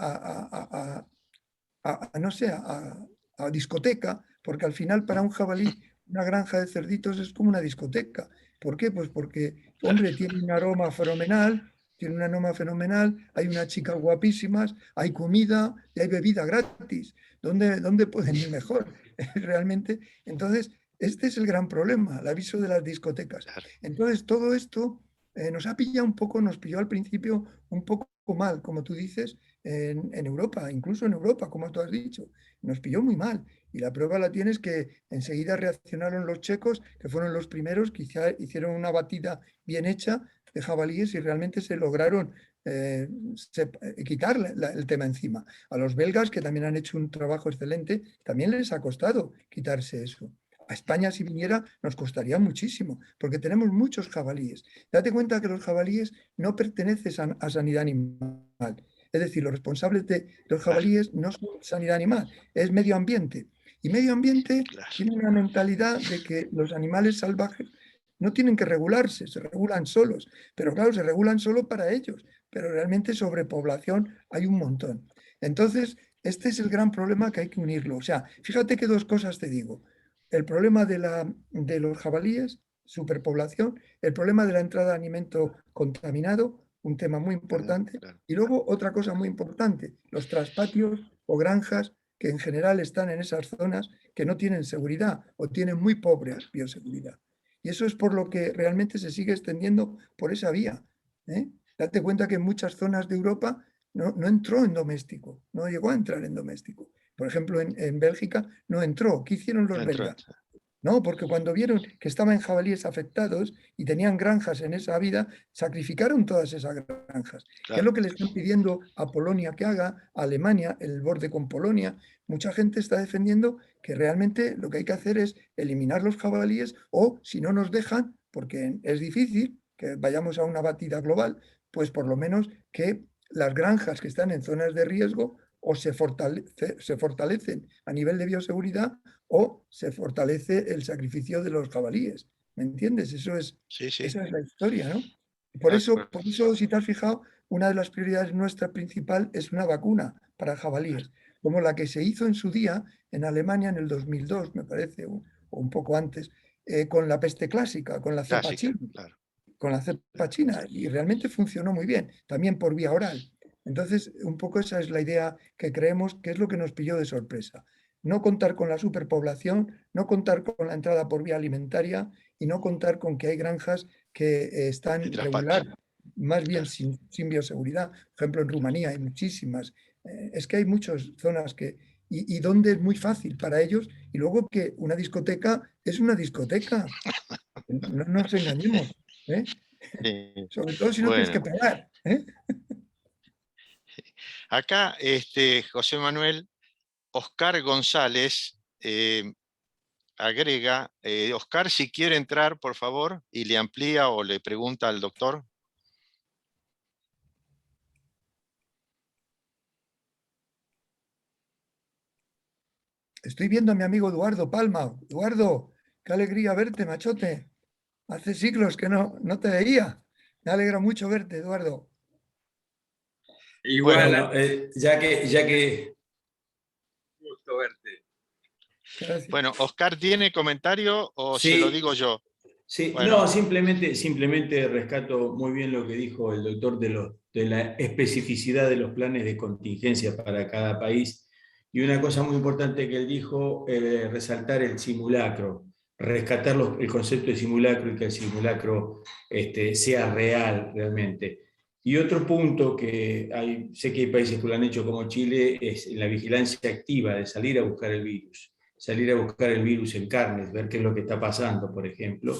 no sé, a discoteca, porque al final para un jabalí una granja de cerditos es como una discoteca. ¿Por qué? Pues porque, hombre, tiene un aroma fenomenal, hay unas chicas guapísimas, hay comida y hay bebida gratis. ¿Dónde pueden ir mejor? Realmente. Entonces, este es el gran problema, el aviso de las discotecas. Entonces, todo esto nos ha pillado un poco, nos pilló al principio un poco mal, como tú dices, en Europa, incluso en Europa, como tú has dicho. Nos pilló muy mal. Y la prueba la tienes que enseguida reaccionaron los checos, que fueron los primeros que hicieron una batida bien hecha de jabalíes y realmente se lograron quitar el tema encima. A los belgas, que también han hecho un trabajo excelente, también les ha costado quitarse eso. A España, si viniera, nos costaría muchísimo, porque tenemos muchos jabalíes. Date cuenta que los jabalíes no pertenecen a sanidad animal. Es decir, los responsables de los jabalíes no son sanidad animal, es medio ambiente. Y medio ambiente tiene una mentalidad de que los animales salvajes no tienen que regularse, se regulan solos. Pero claro, se regulan solo para ellos, pero realmente sobrepoblación hay un montón. Entonces, este es el gran problema que hay que unirlo. O sea, fíjate que dos cosas te digo. El problema de los jabalíes, superpoblación, el problema de la entrada de alimento contaminado, un tema muy importante, y luego otra cosa muy importante, los traspatios o granjas que en general están en esas zonas que no tienen seguridad o tienen muy pobre bioseguridad. Y eso es por lo que realmente se sigue extendiendo por esa vía. Date cuenta que en muchas zonas de Europa no entró en doméstico, no llegó a entrar en doméstico. Por ejemplo, en Bélgica no entró. ¿Qué hicieron los belgas? No, porque cuando vieron que estaban jabalíes afectados y tenían granjas en esa vida, sacrificaron todas esas granjas. ¿Qué es lo que le están pidiendo a Polonia que haga, a Alemania, el borde con Polonia? Mucha gente está defendiendo que realmente lo que hay que hacer es eliminar los jabalíes, o si no nos dejan, porque es difícil que vayamos a una batida global, pues por lo menos que las granjas que están en zonas de riesgo o se fortalecen a nivel de bioseguridad, o se fortalece el sacrificio de los jabalíes. ¿Me entiendes? Esa es la historia, ¿no? Por eso, si te has fijado, una de las prioridades nuestra principal es una vacuna para jabalíes, como la que se hizo en su día en Alemania en el 2002, me parece, o un poco antes, con la peste clásica, con la cepa china. Con la cepa china, y realmente funcionó muy bien, también por vía oral. Entonces, un poco esa es la idea que creemos que es lo que nos pilló de sorpresa. No contar con la superpoblación, no contar con la entrada por vía alimentaria y no contar con que hay granjas que están De traspacho. regular, más bien Claro. sin bioseguridad. Por ejemplo, en Rumanía hay muchísimas. Es que hay muchas zonas que... Y donde es muy fácil para ellos. Y luego que una discoteca es una discoteca. No nos engañemos. ¿Eh? Sí. Sobre todo si no tienes que Bueno, pagar. ¿Eh? acá José Manuel, Oscar González agrega, Oscar, si quiere entrar, por favor, y le amplía o le pregunta al doctor. Estoy viendo a mi amigo Eduardo Palma. Eduardo, qué alegría verte, machote. Hace siglos que no te veía. Me alegra mucho verte, Eduardo. Igual, Bueno, Bueno, ya que gusto verte. Gracias. bueno, Oscar, ¿tiene comentario o se lo sí, digo yo? sí, no, Bueno, simplemente rescato muy bien lo que dijo el doctor de la especificidad de los planes de contingencia para cada país. Y una cosa muy importante que él dijo, resaltar el simulacro, rescatar el concepto de simulacro y que el simulacro sea real realmente. Y otro punto que sé que hay países que lo han hecho como Chile, es la vigilancia activa de salir a buscar el virus en carnes, ver qué es lo que está pasando, por ejemplo.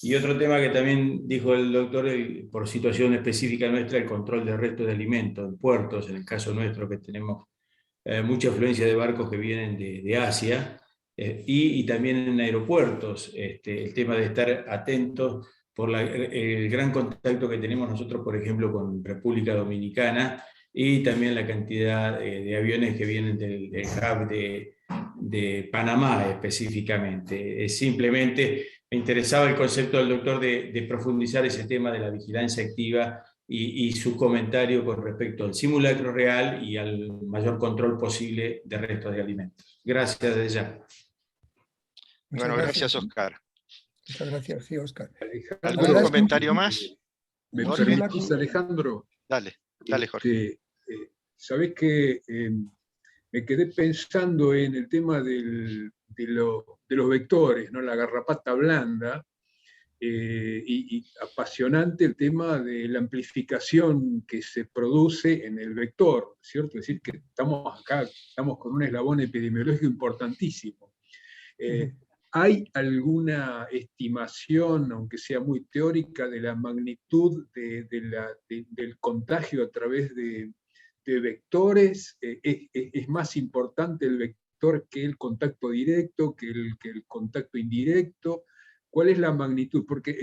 Y otro tema que también dijo el doctor, por situación específica nuestra, el control del resto de alimentos en puertos, en el caso nuestro que tenemos mucha afluencia de barcos que vienen de Asia, y también en aeropuertos, el tema de estar atentos por el gran contacto que tenemos nosotros, por ejemplo, con República Dominicana, y también la cantidad de aviones que vienen del hub de Panamá específicamente. Simplemente me interesaba el concepto del doctor de profundizar ese tema de la vigilancia activa y su comentario con respecto al simulacro real y al mayor control posible de restos de alimentos. Gracias desde ya. Muchas bueno, gracias. gracias, Oscar. Muchas gracias, sí, Oscar. La ¿Algún verdad es que comentario más? ¿Me un Jorge, permitís, simulacro. Alejandro? dale, Jorge. Sabés que me quedé pensando en el tema de los vectores, ¿no? La garrapata blanda, y apasionante el tema de la amplificación que se produce en el vector, ¿cierto? Es decir, que estamos acá, estamos con un eslabón epidemiológico importantísimo. ¿Hay alguna estimación, aunque sea muy teórica, de la magnitud del contagio a través de vectores? ¿Es más importante el vector que el contacto directo, que el contacto indirecto? ¿Cuál es la magnitud? Porque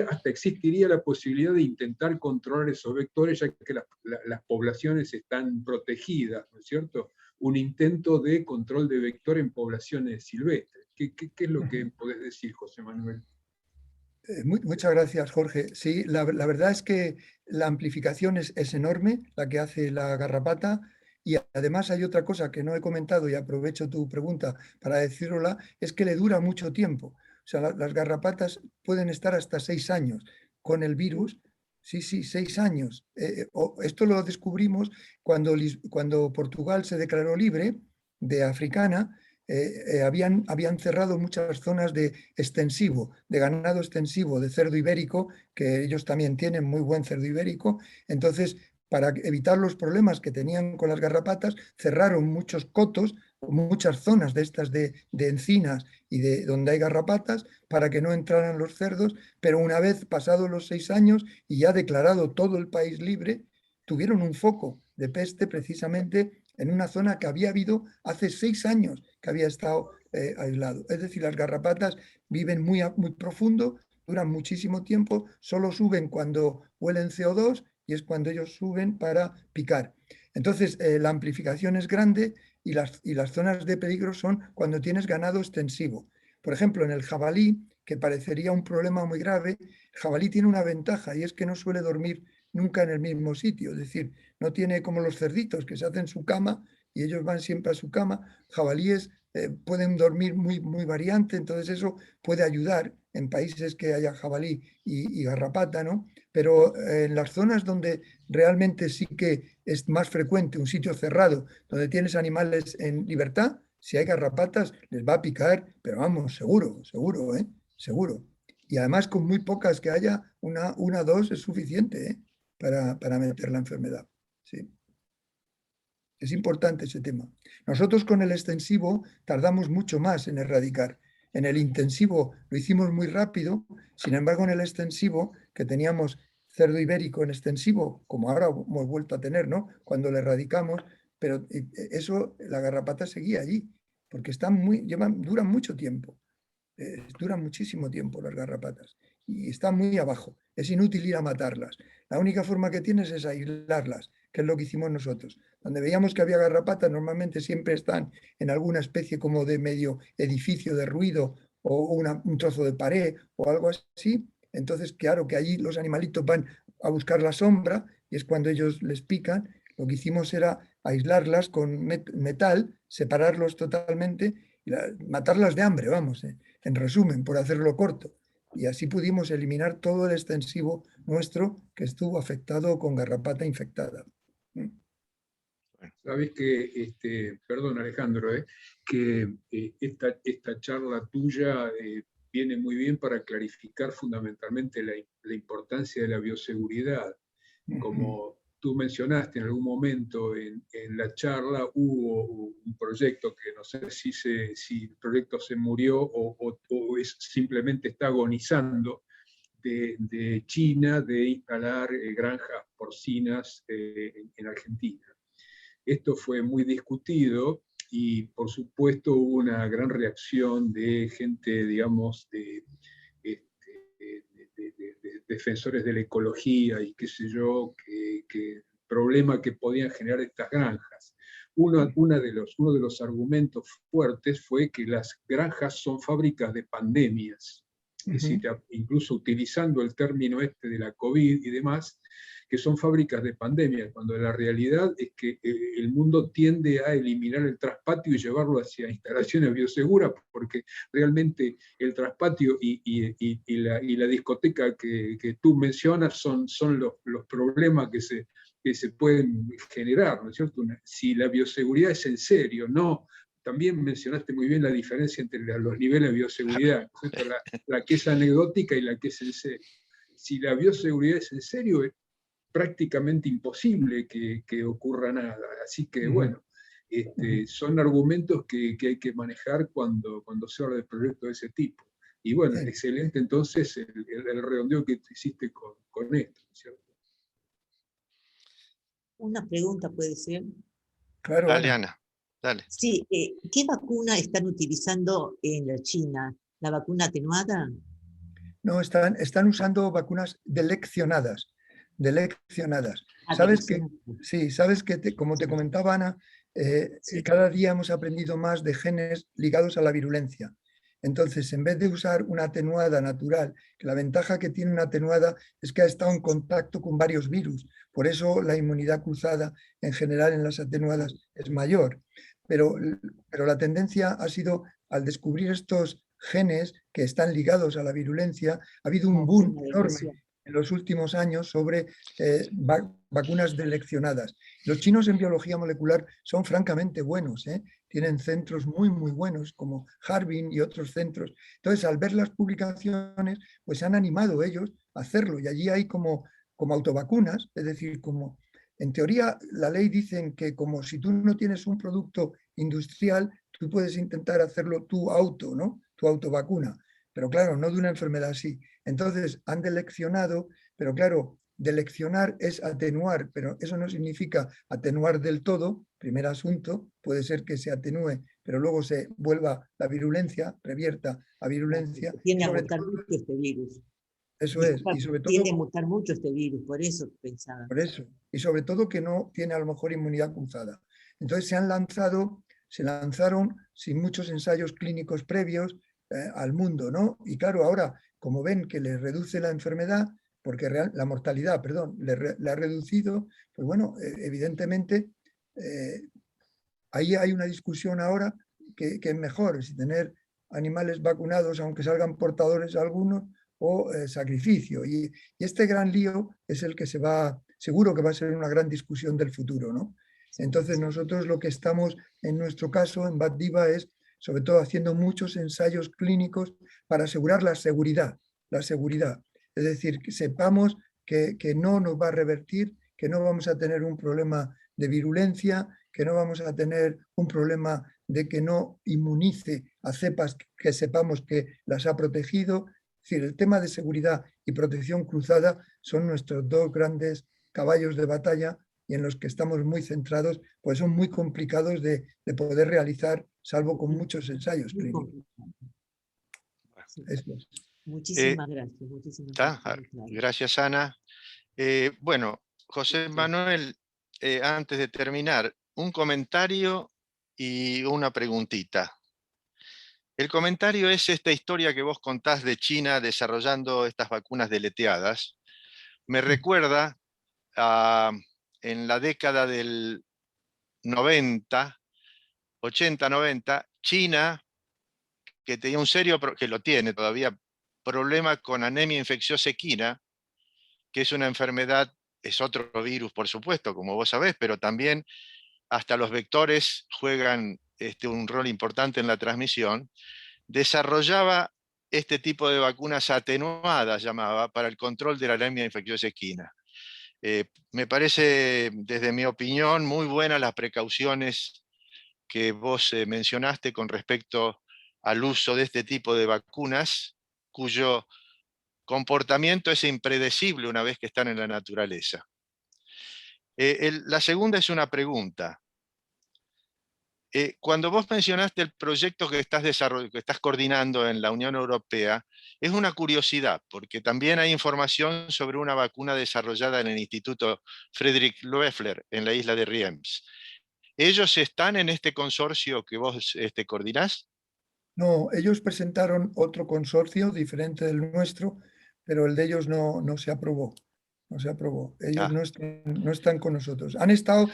hasta existiría la posibilidad de intentar controlar esos vectores, ya que las poblaciones están protegidas, ¿no es cierto? Un intento de control de vector en poblaciones silvestres. ¿Qué es lo que podés decir, José Manuel? Muchas gracias, Jorge. Sí, la verdad es que la amplificación es enorme, la que hace la garrapata. Y además hay otra cosa que no he comentado y aprovecho tu pregunta para decirla, es que le dura mucho tiempo. O sea, las garrapatas pueden estar hasta 6 años con el virus. Sí, sí, 6 años. Esto lo descubrimos cuando Portugal se declaró libre de africana. Habían cerrado muchas zonas de extensivo, de ganado extensivo, de cerdo ibérico, que ellos también tienen muy buen cerdo ibérico. Entonces, para evitar los problemas que tenían con las garrapatas, cerraron muchos cotos, muchas zonas de estas de encinas y de donde hay garrapatas, para que no entraran los cerdos, pero una vez pasados los 6 años y ya declarado todo el país libre, tuvieron un foco de peste precisamente en una zona que había habido hace 6 años que había estado aislado. Es decir, las garrapatas viven muy profundo, duran muchísimo tiempo, solo suben cuando huelen CO2 y es cuando ellos suben para picar. Entonces, la amplificación es grande y las zonas de peligro son cuando tienes ganado extensivo. Por ejemplo, en el jabalí, que parecería un problema muy grave, el jabalí tiene una ventaja y es que no suele dormir nunca en el mismo sitio. Es decir, no tiene como los cerditos que se hacen su cama y ellos van siempre a su cama. Jabalíes pueden dormir muy variante, entonces eso puede ayudar en países que haya jabalí y garrapata, ¿no? Pero en las zonas donde realmente sí que es más frecuente, un sitio cerrado, donde tienes animales en libertad, si hay garrapatas les va a picar, pero vamos, seguro, seguro. Y además con muy pocas que haya, una dos es suficiente, para meter la enfermedad. Sí. Es importante ese tema. Nosotros con el extensivo tardamos mucho más en erradicar. En el intensivo lo hicimos muy rápido, sin embargo en el extensivo, que teníamos cerdo ibérico en extensivo, como ahora hemos vuelto a tener, ¿no? Cuando lo erradicamos, pero eso, la garrapata seguía allí, porque duran mucho tiempo. Duran muchísimo tiempo las garrapatas y están muy abajo. Es inútil ir a matarlas. La única forma que tienes es aislarlas, que es lo que hicimos nosotros. Donde veíamos que había garrapatas, normalmente siempre están en alguna especie como de medio edificio de ruido o un trozo de pared o algo así. Entonces, claro que allí los animalitos van a buscar la sombra y es cuando ellos les pican. Lo que hicimos era aislarlas con metal, separarlos totalmente y matarlas de hambre, vamos, en resumen, por hacerlo corto. Y así pudimos eliminar todo el extensivo nuestro que estuvo afectado con garrapata infectada. Sabes que, perdón Alejandro, que esta charla tuya viene muy bien para clarificar fundamentalmente la importancia de la bioseguridad. Como tú mencionaste en algún momento en la charla, hubo un proyecto que no sé si el proyecto se murió o simplemente está agonizando, de China, de instalar granjas porcinas en Argentina. Esto fue muy discutido y por supuesto hubo una gran reacción de gente, digamos, de defensores de la ecología y qué sé yo, que el problema que podían generar estas granjas. Uno de los argumentos fuertes fue que las granjas son fábricas de pandemias. Es decir, incluso utilizando el término de la COVID y demás, que son fábricas de pandemia, cuando la realidad es que el mundo tiende a eliminar el traspatio y llevarlo hacia instalaciones bioseguras, porque realmente el traspatio y la discoteca que tú mencionas son los problemas que se pueden generar, ¿no es cierto? Si la bioseguridad es en serio, no. También mencionaste muy bien la diferencia entre los niveles de bioseguridad, la que es anecdótica y la que es en serio. Si la bioseguridad es en serio, prácticamente imposible que ocurra nada. Así que, bueno, son argumentos que hay que manejar cuando se habla de proyectos de ese tipo. Y bueno, excelente entonces el redondeo que hiciste con esto, ¿cierto? Una pregunta puede ser. Claro, Dale, Ana, dale. Sí, ¿qué vacuna están utilizando en la China? ¿La vacuna atenuada? No, están usando vacunas deleccionadas. Sabes que, sí, sabes que, como te comentaba Ana, cada día hemos aprendido más de genes ligados a la virulencia. Entonces, en vez de usar una atenuada natural, que la ventaja que tiene una atenuada es que ha estado en contacto con varios virus. Por eso la inmunidad cruzada en general en las atenuadas es mayor. Pero la tendencia ha sido, al descubrir estos genes que están ligados a la virulencia, ha habido un boom enorme en los últimos años sobre vacunas deleccionadas. Los chinos en biología molecular son francamente buenos, tienen centros muy buenos como Harbin y otros centros. Entonces, al ver las publicaciones, pues han animado ellos a hacerlo y allí hay como autovacunas, es decir, como en teoría la ley dice que como si tú no tienes un producto industrial, tú puedes intentar hacerlo tu autovacuna, pero claro, no de una enfermedad así. Entonces han deleccionado, pero claro, deleccionar es atenuar, pero eso no significa atenuar del todo. Primer asunto, puede ser que se atenúe, pero luego se vuelva la virulencia, revierta a virulencia. Tiende a mutar mucho este virus. Eso es, y sobre todo... Tiende a mutar mucho este virus, por eso pensaba. Por eso, y sobre todo que no tiene a lo mejor inmunidad cruzada. Entonces se lanzaron sin muchos ensayos clínicos previos al mundo, ¿no? Y claro, ahora, como ven que les reduce la enfermedad, porque la mortalidad, perdón, le ha reducido, pues bueno, evidentemente, ahí hay una discusión ahora es mejor, si tener animales vacunados, aunque salgan portadores algunos, o sacrificio. Y este gran lío es el que seguro que va a ser una gran discusión del futuro, ¿no? Entonces nosotros lo que estamos, en nuestro caso, en Bat-Diva, es sobre todo haciendo muchos ensayos clínicos para asegurar la seguridad. Es decir, que sepamos que no nos va a revertir, que no vamos a tener un problema de virulencia, que no vamos a tener un problema de que no inmunice a cepas que sepamos que las ha protegido. Es decir, el tema de seguridad y protección cruzada son nuestros dos grandes caballos de batalla y en los que estamos muy centrados, pues son muy complicados de poder realizar, salvo con muchos ensayos clínicos. Muchísimas gracias. Gracias, Ana. Bueno, José Manuel, antes de terminar, un comentario y una preguntita. El comentario es esta historia que vos contás de China desarrollando estas vacunas deleteadas. Me recuerda en la década del 90, 80-90, China, que tenía un serio, que lo tiene todavía, problema con anemia infecciosa equina, que es una enfermedad, es otro virus, por supuesto, como vos sabés, pero también hasta los vectores juegan un rol importante en la transmisión. Desarrollaba este tipo de vacunas atenuadas, llamaba, para el control de la anemia infecciosa equina. Me parece, desde mi opinión, muy buenas las precauciones que vos mencionaste con respecto al uso de este tipo de vacunas, cuyo comportamiento es impredecible una vez que están en la naturaleza. La segunda es una pregunta. Cuando vos mencionaste el proyecto que estás coordinando en la Unión Europea, es una curiosidad, porque también hay información sobre una vacuna desarrollada en el Instituto Friedrich Loeffler, en la isla de Riems. ¿Ellos están en este consorcio que vos coordinás? No, ellos presentaron otro consorcio diferente del nuestro, pero el de ellos no se aprobó. No se aprobó. Ellos no están con nosotros. Han estado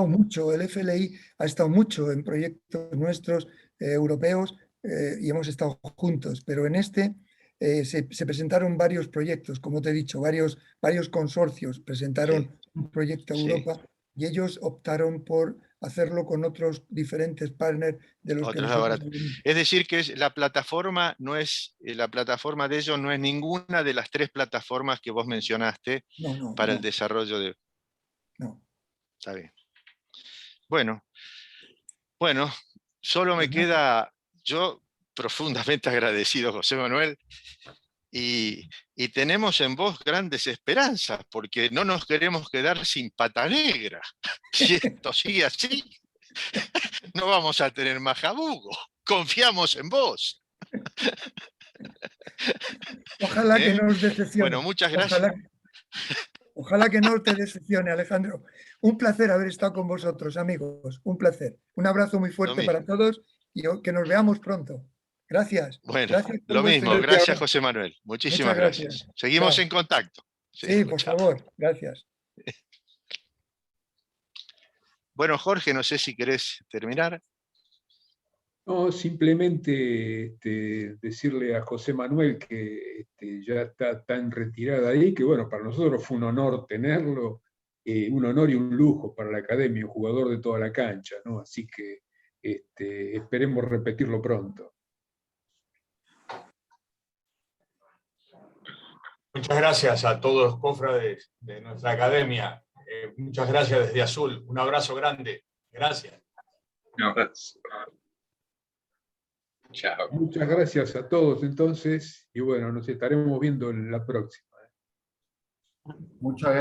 mucho, el FLI ha estado mucho en proyectos nuestros europeos y hemos estado juntos, pero en este se presentaron varios proyectos, como te he dicho, varios consorcios presentaron un proyecto a Europa y ellos optaron por hacerlo con otros diferentes partners de los que nosotros tenemos. Es decir, que la plataforma de ellos no es ninguna de las tres plataformas que vos mencionaste para el desarrollo de... No. Está bien. Bueno, solo me queda yo profundamente agradecido, José Manuel, y tenemos en vos grandes esperanzas, porque no nos queremos quedar sin pata negra. Si esto sigue así, no vamos a tener más jabugo. Confiamos en vos. Ojalá que no nos decepcione. Bueno, muchas gracias. Ojalá que no te decepcione, Alejandro. Un placer haber estado con vosotros, amigos. Un placer. Un abrazo muy fuerte para todos y que nos veamos pronto. Gracias. Bueno, gracias lo mismo. Gracias, José Manuel. Muchísimas gracias. Seguimos en contacto. Sí, por favor. Gracias. Bueno, Jorge, no sé si querés terminar. No, simplemente decirle a José Manuel que ya está tan retirada ahí, que bueno, para nosotros fue un honor tenerlo, un honor y un lujo para la academia, un jugador de toda la cancha, ¿no? Así que esperemos repetirlo pronto. Muchas gracias a todos los cofrades de nuestra academia. Muchas gracias desde Azul. Un abrazo grande. Gracias. Un abrazo. Chao. Muchas gracias a todos entonces, y bueno, nos estaremos viendo en la próxima. Muchas gracias.